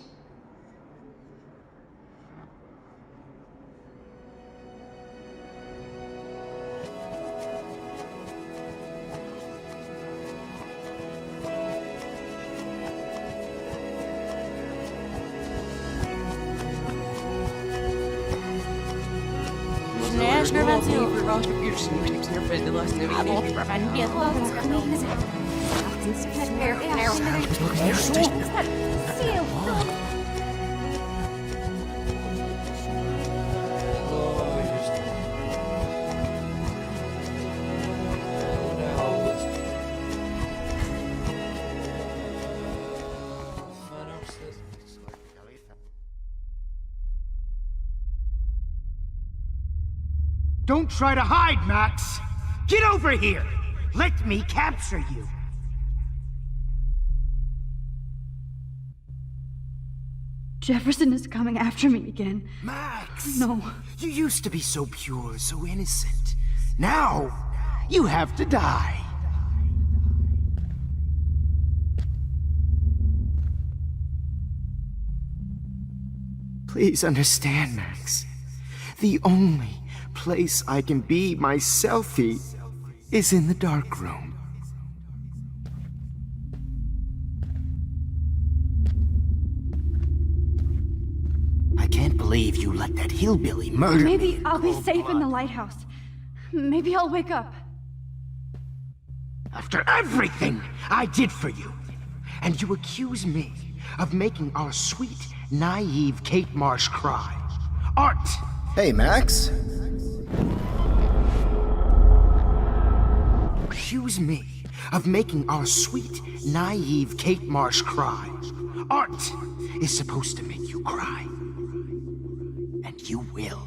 Don't try to hide, Max! Get over here! Let me capture you! Jefferson is coming after me again. Max! No. You used to be so pure, so innocent. Now, you have to die. Please understand, Max. The only place I can be my selfie is in the dark room. I can't believe you let that hillbilly murder me. Maybe I'll be safe in the lighthouse. Maybe I'll wake up. After everything I did for you, and you accuse me of making our sweet, naive Kate Marsh cry. Art! Hey, Max. Accuse me of making our sweet, naive Kate Marsh cry. Art is supposed to make you cry. And you will.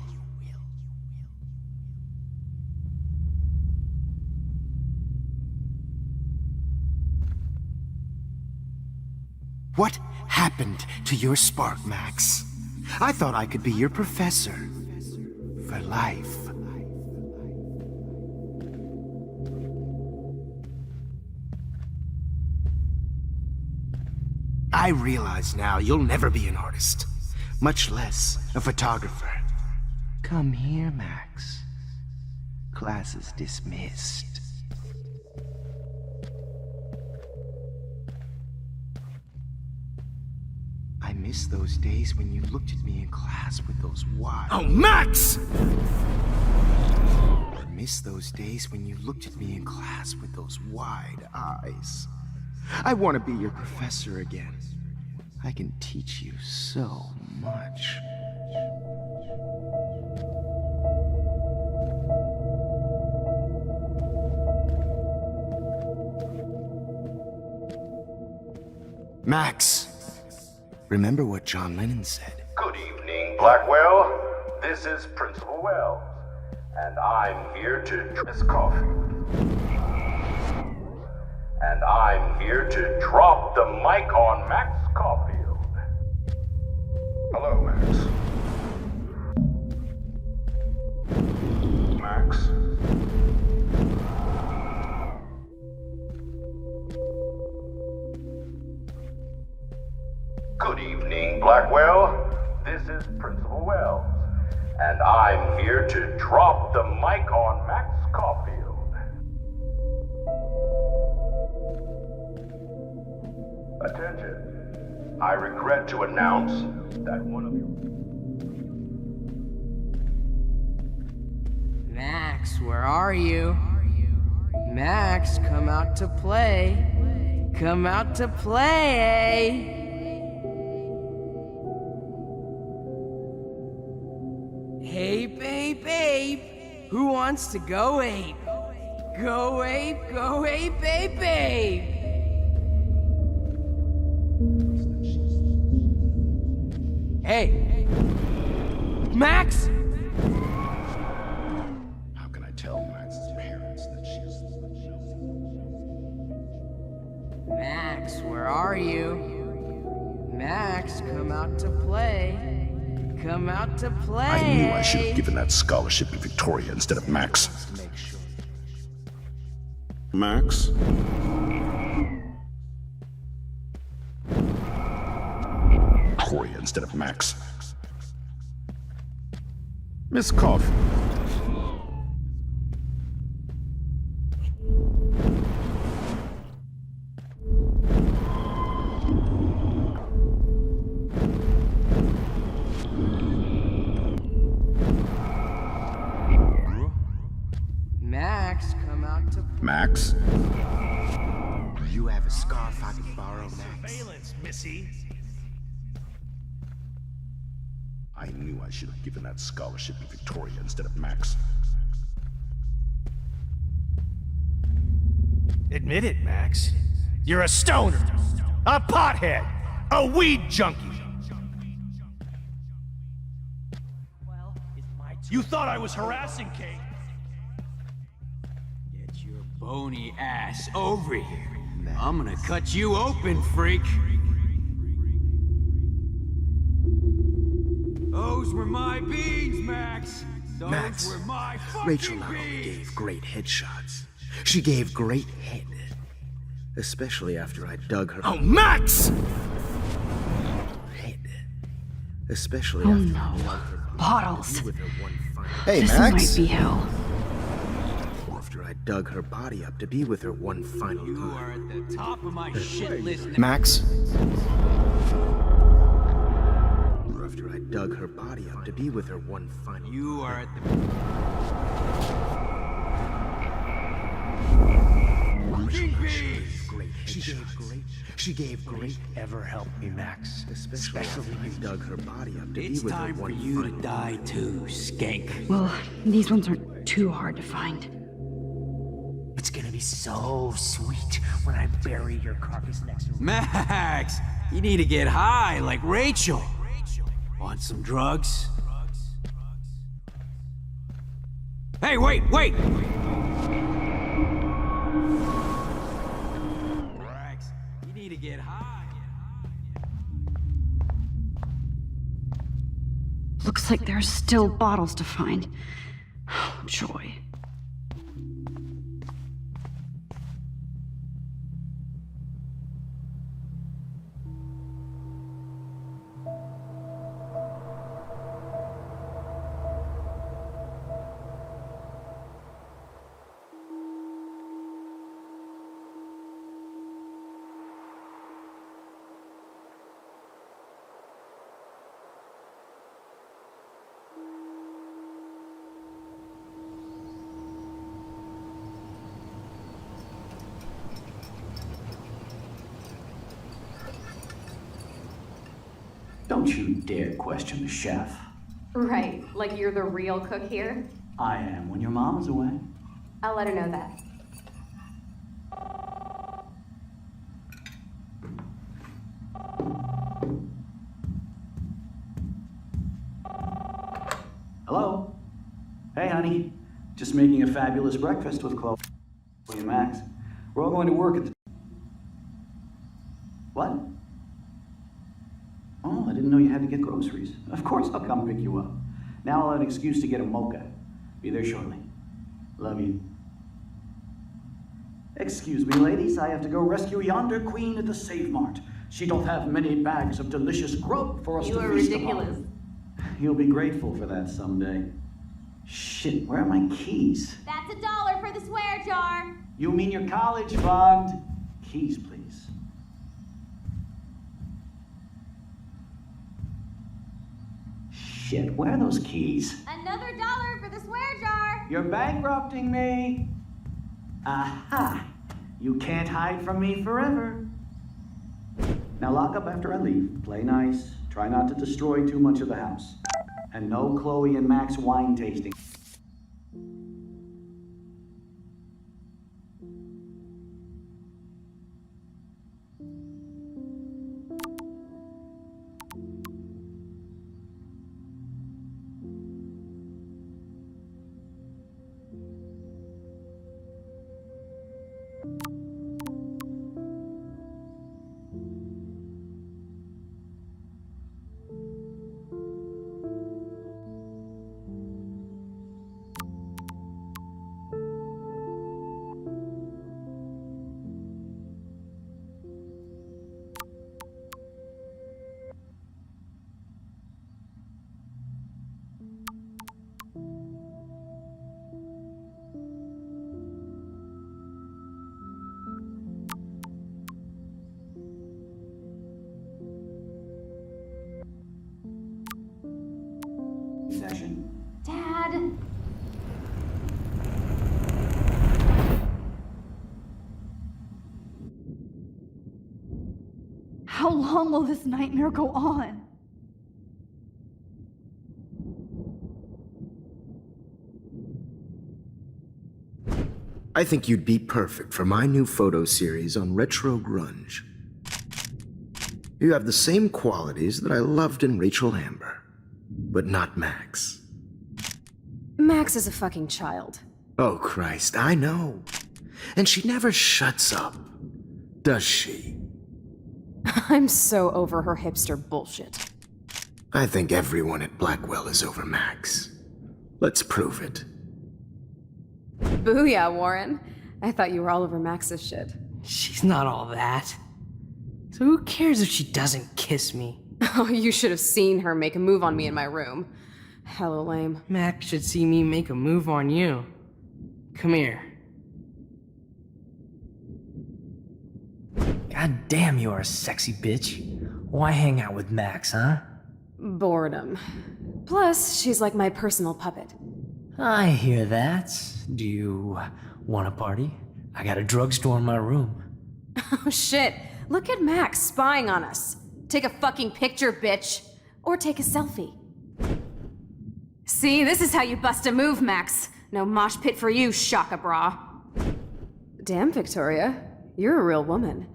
What happened to your spark, Max? I thought I could be your professor. For life. I realize now you'll never be an artist, much less a photographer. Come here, Max. Class is dismissed. I miss those days when you looked at me in class with those wide... Oh, Max! I miss those days when you looked at me in class with those wide eyes. I want to be your professor again. I can teach you so much. Max, remember what John Lennon said. Good evening, Blackwell. This is Principal Wells, and I'm here to Miss Caulfield. And I'm here to drop the mic on Max Caulfield. Hello, Max. Max? Good evening, Blackwell. This is Principal Wells, and I'm here to drop the mic on Max Caulfield. Attention. I regret to announce that one of you... Max, where are you? Max, come out to play. Come out to play. Hey, babe, babe. Who wants to go ape? Go ape, babe, babe. Hey! Max! How can I tell Max's parents that she's... Max, where are you? Max, come out to play. Come out to play. I knew I should have given that scholarship to Victoria instead of Max. Max? Victoria instead of Max. Miss Caulfield. Max, come out to play. Max? Do you have a scarf I can borrow, Max? Surveillance, Missy. I knew I should have given that scholarship to Victoria instead of Max. Admit it, Max. You're a stoner, a pothead, a weed junkie. You thought I was harassing Kate. Get your bony ass over here. I'm gonna cut you open, freak. Those were my beans, Max. Those Max, were my fucking Rachel not only beans. gave great headshots, she gave great head. Especially after I dug her... Oh, Max! Head. Especially Oh after no. you allowed her Bottles. with her one final. Hey, This Max. might be hell. After I dug her body up to be with her one final You time. are at the top of my shit list. Max. After I dug her body up to be with her one final. You are at She gave great. Ever help me, Max? Especially after I dug her body up to It's be with her time for one you to final. die too, skank. Well, these ones aren't too hard to find. It's gonna be so sweet when I bury your carcass next to Max, you need to get high like Rachel. Want some drugs? Hey, wait! Max, you need to get high. Looks like there's still bottles to find. Oh, joy. Don't you dare question the chef. Right, like you're the real cook here? I am when your mom is away. I'll let her know that. Hello? Hey, honey. Just making a fabulous breakfast with Chloe and Max. We're all going to work at the... What? Oh, I didn't know you had to get groceries. Of course I'll come pick you up. Now I'll have an excuse to get a mocha. Be there shortly. Love you. Excuse me, ladies. I have to go rescue yonder queen at the Save Mart. She doth have many bags of delicious grub for us to feast upon. You'll be grateful for that someday. Shit, where are my keys? That's $1 for the swear jar. You mean your college fund? Keys, please. Shit, where are those keys? Another $1 for the swear jar. You're bankrupting me. Aha! You can't hide from me forever. Now lock up after I leave. Play nice. Try not to destroy too much of the house. And no Chloe and Max wine tasting. Session. Dad. How long will this nightmare go on? I think you'd be perfect for my new photo series on retro grunge. You have the same qualities that I loved in Rachel Amber, but not Max. Max is a fucking child. Oh, Christ, I know. And she never shuts up, does she? I'm so over her hipster bullshit. I think everyone at Blackwell is over Max. Let's prove it. Booyah, Warren. I thought you were all over Max's shit. She's not all that. So who cares if she doesn't kiss me? Oh, you should have seen her make a move on me in my room. Hella lame. Max should see me make a move on you. Come here. God damn, you are a sexy bitch. Why hang out with Max, huh? Boredom. Plus, she's like my personal puppet. I hear that. Do you want a party? I got a drugstore in my room. Oh shit, look at Max spying on us. Take a fucking picture, bitch. Or take a selfie. See, this is how you bust a move, Max. No mosh pit for you, Shaka Bra. Damn, Victoria. You're a real woman.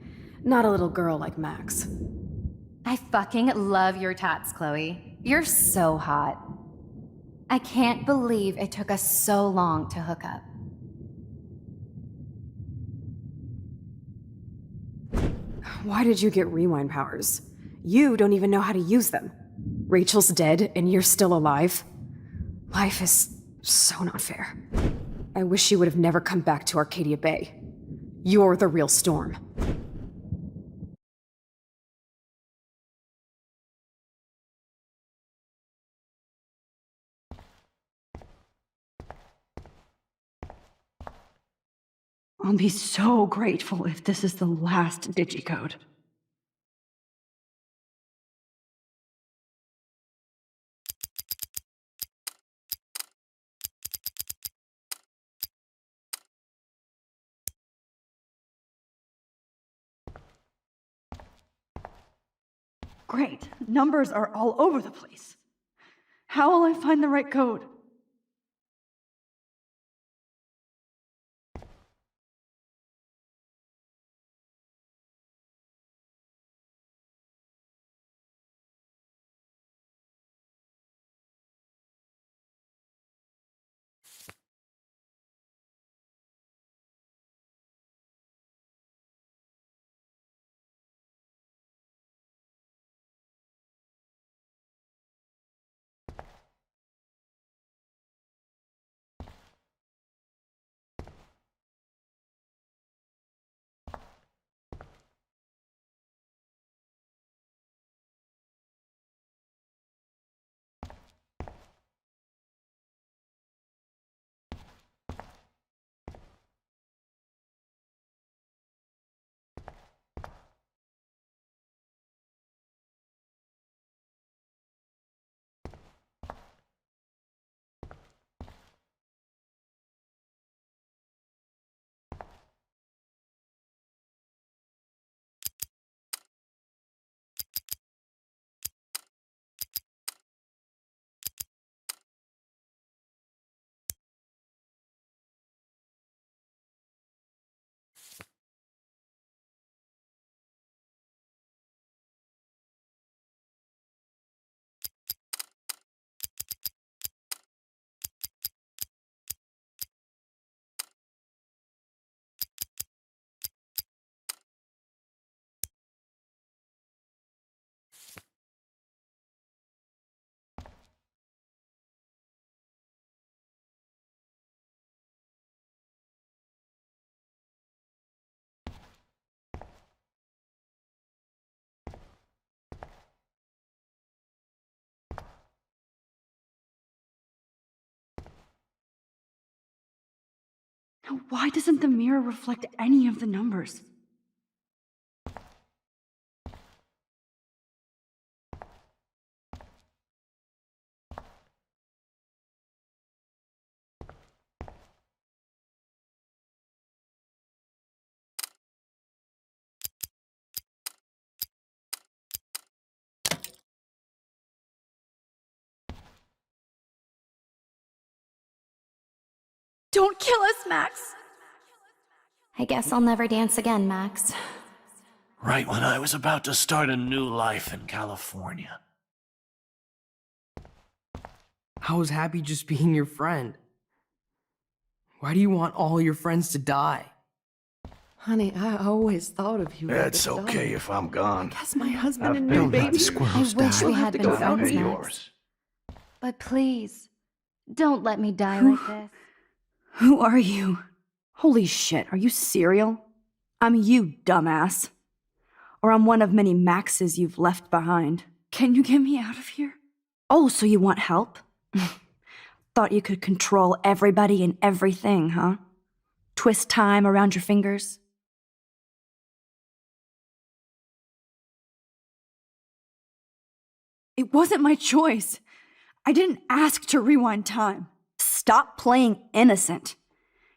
Not a little girl like Max. I fucking love your tats, Chloe. You're so hot. I can't believe it took us so long to hook up. Why did you get rewind powers? You don't even know how to use them. Rachel's dead and you're still alive. Life is so not fair. I wish she would have never come back to Arcadia Bay. You're the real Storm. I'll be so grateful if this is the last digicode. Great. Numbers are all over the place. How will I find the right code? Now, why doesn't the mirror reflect any of the numbers? Don't kill us, Max! I guess I'll never dance again, Max. Right when I was about to start a new life in California. I was happy just being your friend. Why do you want all your friends to die? Honey, I always thought of you. It's okay if I'm gone. That's my husband I've and been new baby. letting squirrels I wish down. we had been friends, Max. Yours. But please, don't let me die like this. Who are you? Holy shit, are you serial? I'm you, dumbass. Or I'm one of many Maxes you've left behind. Can you get me out of here? Oh, so you want help? Thought you could control everybody and everything, huh? Twist time around your fingers? It wasn't my choice. I didn't ask to rewind time. Stop playing innocent.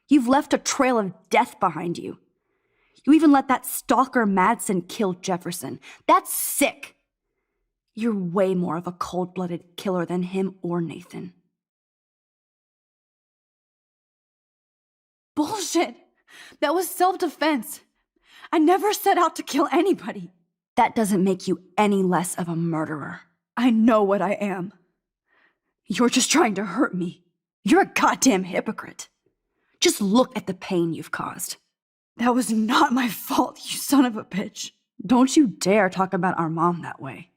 You've left a trail of death behind you. You even let that stalker Madsen kill Jefferson. That's sick. You're way more of a cold-blooded killer than him or Nathan. Bullshit! That was self-defense. I never set out to kill anybody. That doesn't make you any less of a murderer. I know what I am. You're just trying to hurt me. You're a goddamn hypocrite. Just look at the pain you've caused. That was not my fault, you son of a bitch. Don't you dare talk about our mom that way.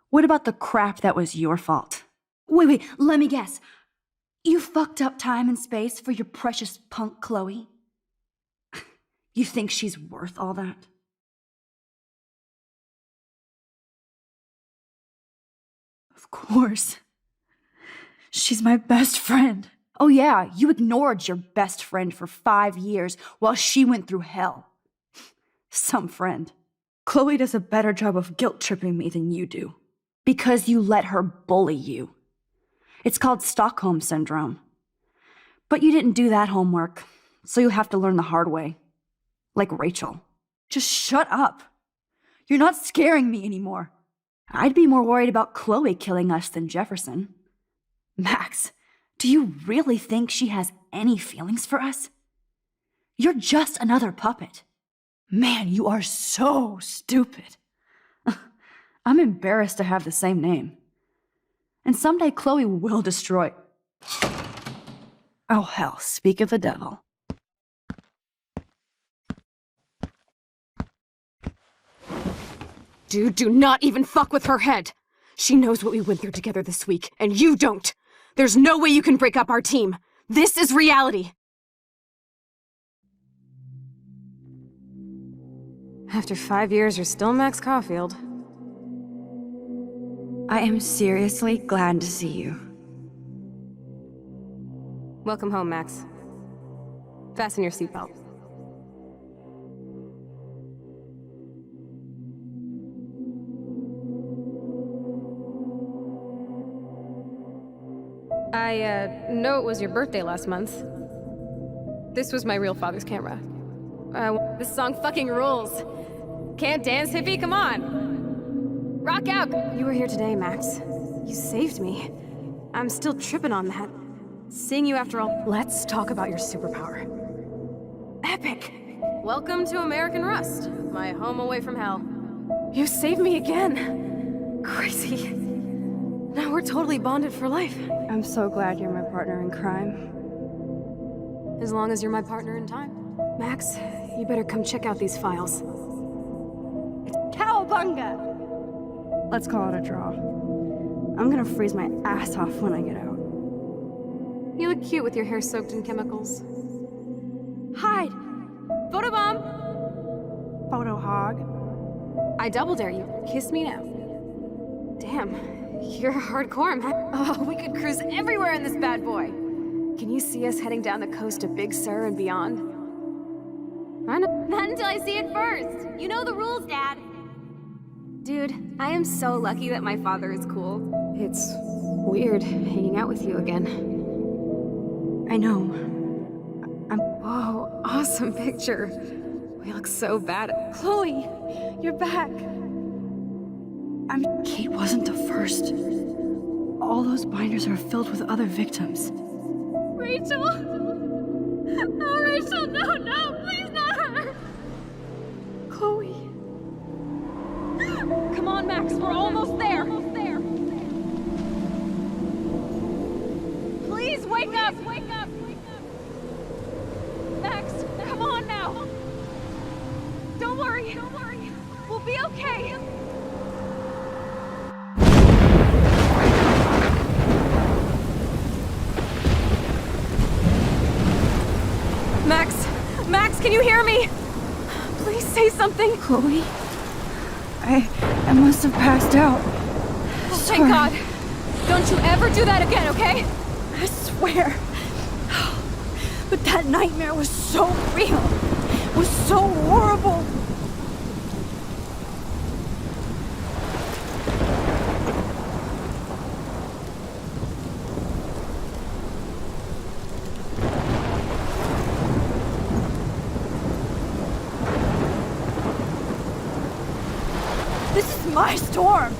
What about the crap that was your fault? Wait, let me guess. You fucked up time and space for your precious punk Chloe? You think she's worth all that? Of course. She's my best friend. Oh yeah, you ignored your best friend for 5 years while she went through hell. Some friend. Chloe does a better job of guilt-tripping me than you do. Because you let her bully you. It's called Stockholm Syndrome. But you didn't do that homework, so you'll have to learn the hard way. Like Rachel. Just shut up. You're not scaring me anymore. I'd be more worried about Chloe killing us than Jefferson. Max, do you really think she has any feelings for us? You're just another puppet. Man, you are so stupid. I'm embarrassed to have the same name. And someday Chloe will destroy... Oh hell, speak of the devil. Dude, do not even fuck with her head. She knows what we went through together this week, and you don't. There's no way you can break up our team. This is reality. After 5 years, you're still Max Caulfield. I am seriously glad to see you. Welcome home, Max. Fasten your seatbelt. I know it was your birthday last month. This was my real father's camera. This song fucking rules. Can't dance, hippie? Come on. Rock out. You were here today, Max. You saved me. I'm still tripping on that. Seeing you after all. Let's talk about your superpower. Epic. Welcome to American Rust, my home away from hell. You saved me again. Crazy. Now we're totally bonded for life. I'm so glad you're my partner in crime. As long as you're my partner in time. Max, you better come check out these files. Cowabunga! Let's call it a draw. I'm gonna freeze my ass off when I get out. You look cute with your hair soaked in chemicals. Hide! Photobomb! Photo hog. I double dare you. Kiss me now. Damn, you're hardcore, man. Oh, we could cruise everywhere in this bad boy. Can you see us heading down the coast of Big Sur and beyond? I know. Not until I see it first. You know the rules, Dad. Dude, I am so lucky that my father is cool. It's weird hanging out with you again. I know. Whoa, awesome picture. We look so bad. Chloe, you're back. Kate wasn't the first. All those binders are filled with other victims. Rachel? Oh, Rachel, no, please not her. Chloe. Come on, Max, we're almost there. Please wake up. Max, come on now. Don't worry. We'll be okay. Max, can you hear me? Please say something. Chloe, I I must have passed out. Oh, thank God. Don't you ever do that again, okay? I swear. But that nightmare was so real. It was so horrible. This is my storm.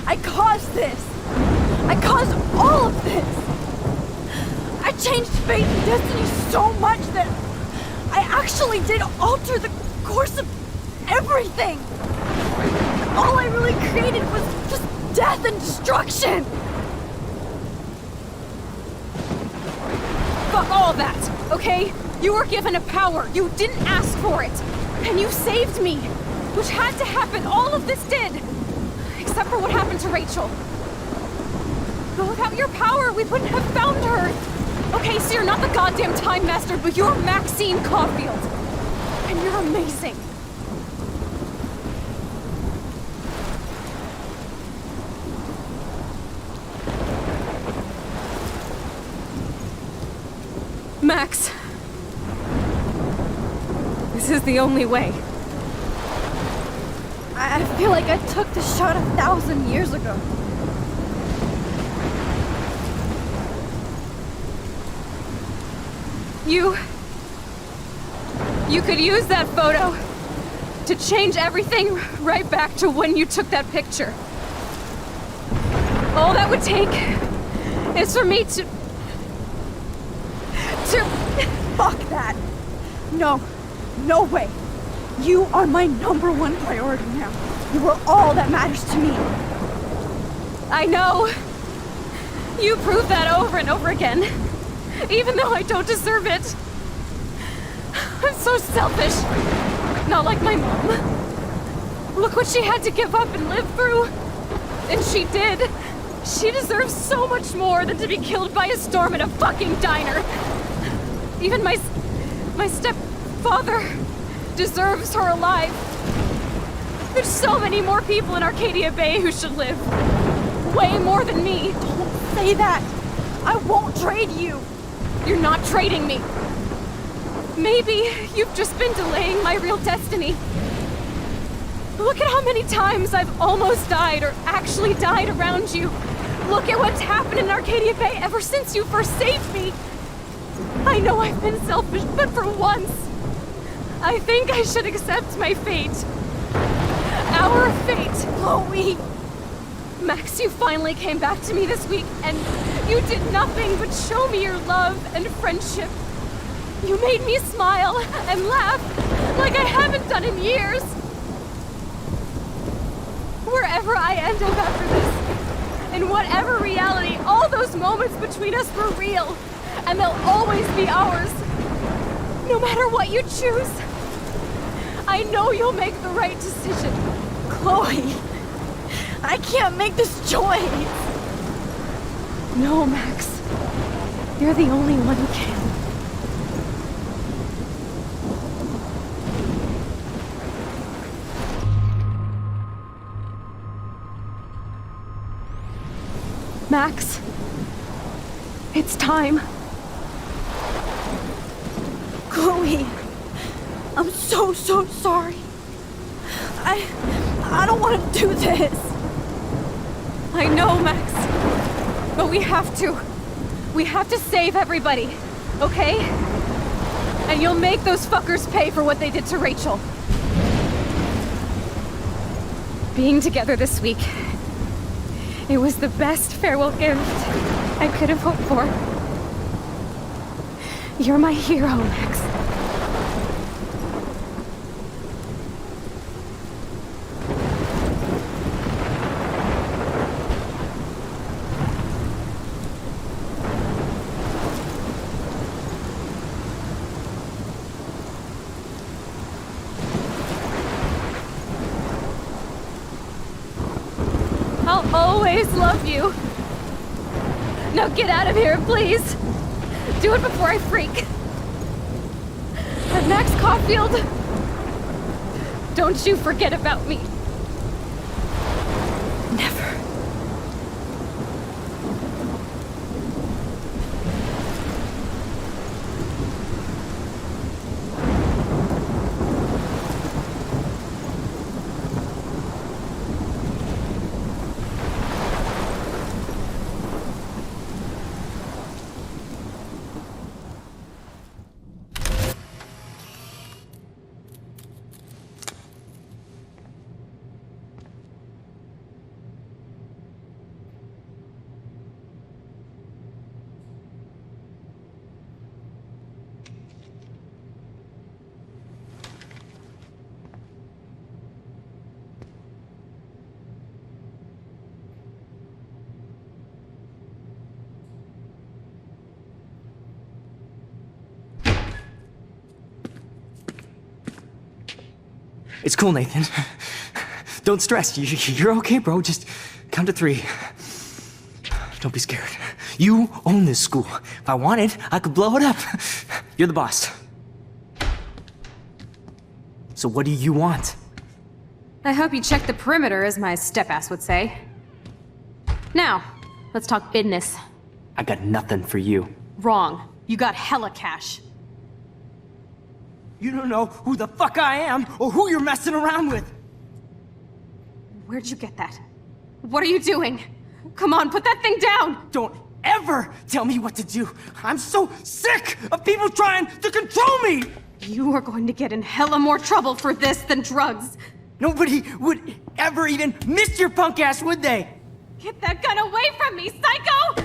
I caused this. I caused all of this. I changed fate and destiny so much that I actually did alter the course of everything. All I really created was just death and destruction. Fuck all that, okay? You were given a power. You didn't ask for it. And you saved me. Which had to happen. All of this did. Except for what happened to Rachel. But without your power, we wouldn't have found her. Okay, so you're not the goddamn Time Master, but you're Maxine Caulfield. And you're amazing. Max. This is the only way. I feel like I took the shot 1,000 years ago. You could use that photo to change everything right back to when you took that picture. All that would take is for me to... Fuck that. No. No way. You are my #1 priority now. You are all that matters to me. I know. You proved that over and over again. Even though I don't deserve it. I'm so selfish. Not like my mom. Look what she had to give up and live through. And she did. She deserves so much more than to be killed by a storm in a fucking diner. Even my stepfather deserves her alive. There's so many more people in Arcadia Bay who should live. Way more than me. Don't say that. I won't trade you. You're not trading me. Maybe you've just been delaying my real destiny. Look at how many times I've almost died or actually died around you. Look at what's happened in Arcadia Bay ever since you first saved me. I know I've been selfish, but for once, I think I should accept my fate. Our fate. Chloe! Max, you finally came back to me this week, and you did nothing but show me your love and friendship. You made me smile and laugh like I haven't done in years. Wherever I end up after this, in whatever reality, all those moments between us were real, and they'll always be ours. No matter what you choose, I know you'll make the right decision. Chloe, I can't make this choice. No, Max. You're the only one who can. Max, it's time. Chloe, I'm so sorry. I don't want to do this. I know, Max. But we have to. We have to save everybody, okay? And you'll make those fuckers pay for what they did to Rachel. Being together this week, it was the best farewell gift I could have hoped for. You're my hero, Max. I'll always love you. Now get out of here, please. Do it before I freak. And Max Caulfield, don't you forget about me. It's cool, Nathan. Don't stress. You're okay, bro. Just count to 3. Don't be scared. You own this school. If I wanted, I could blow it up. You're the boss. So what do you want? I hope you check the perimeter, as my step-ass would say. Now, let's talk business. I got nothing for you. Wrong. You got hella cash. You don't know who the fuck I am or who you're messing around with. Where'd you get that? What are you doing? Come on, put that thing down! Don't ever tell me what to do. I'm so sick of people trying to control me! You are going to get in hella more trouble for this than drugs. Nobody would ever even miss your punk ass, would they? Get that gun away from me, psycho!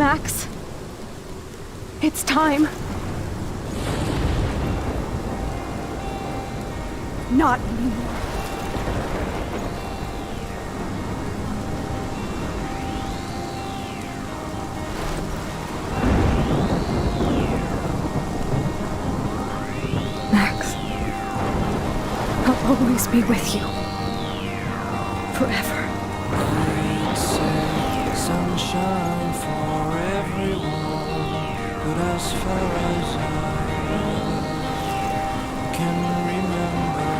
Max, it's time. Not anymore. Max, I'll always be with you. Forever. Sunshine for everyone, but as far as I can remember,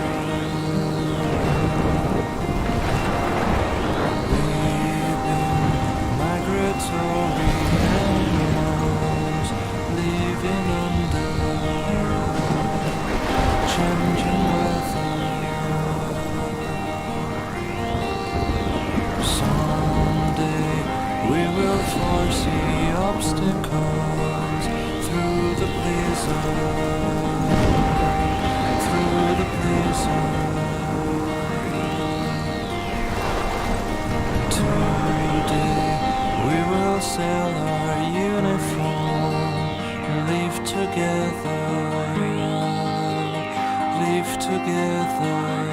we've been migratory animals living under changing weather. Someday we will foresee obstacles through the blizzard, through the blizzard. Today we will sell our uniform, live together, live together.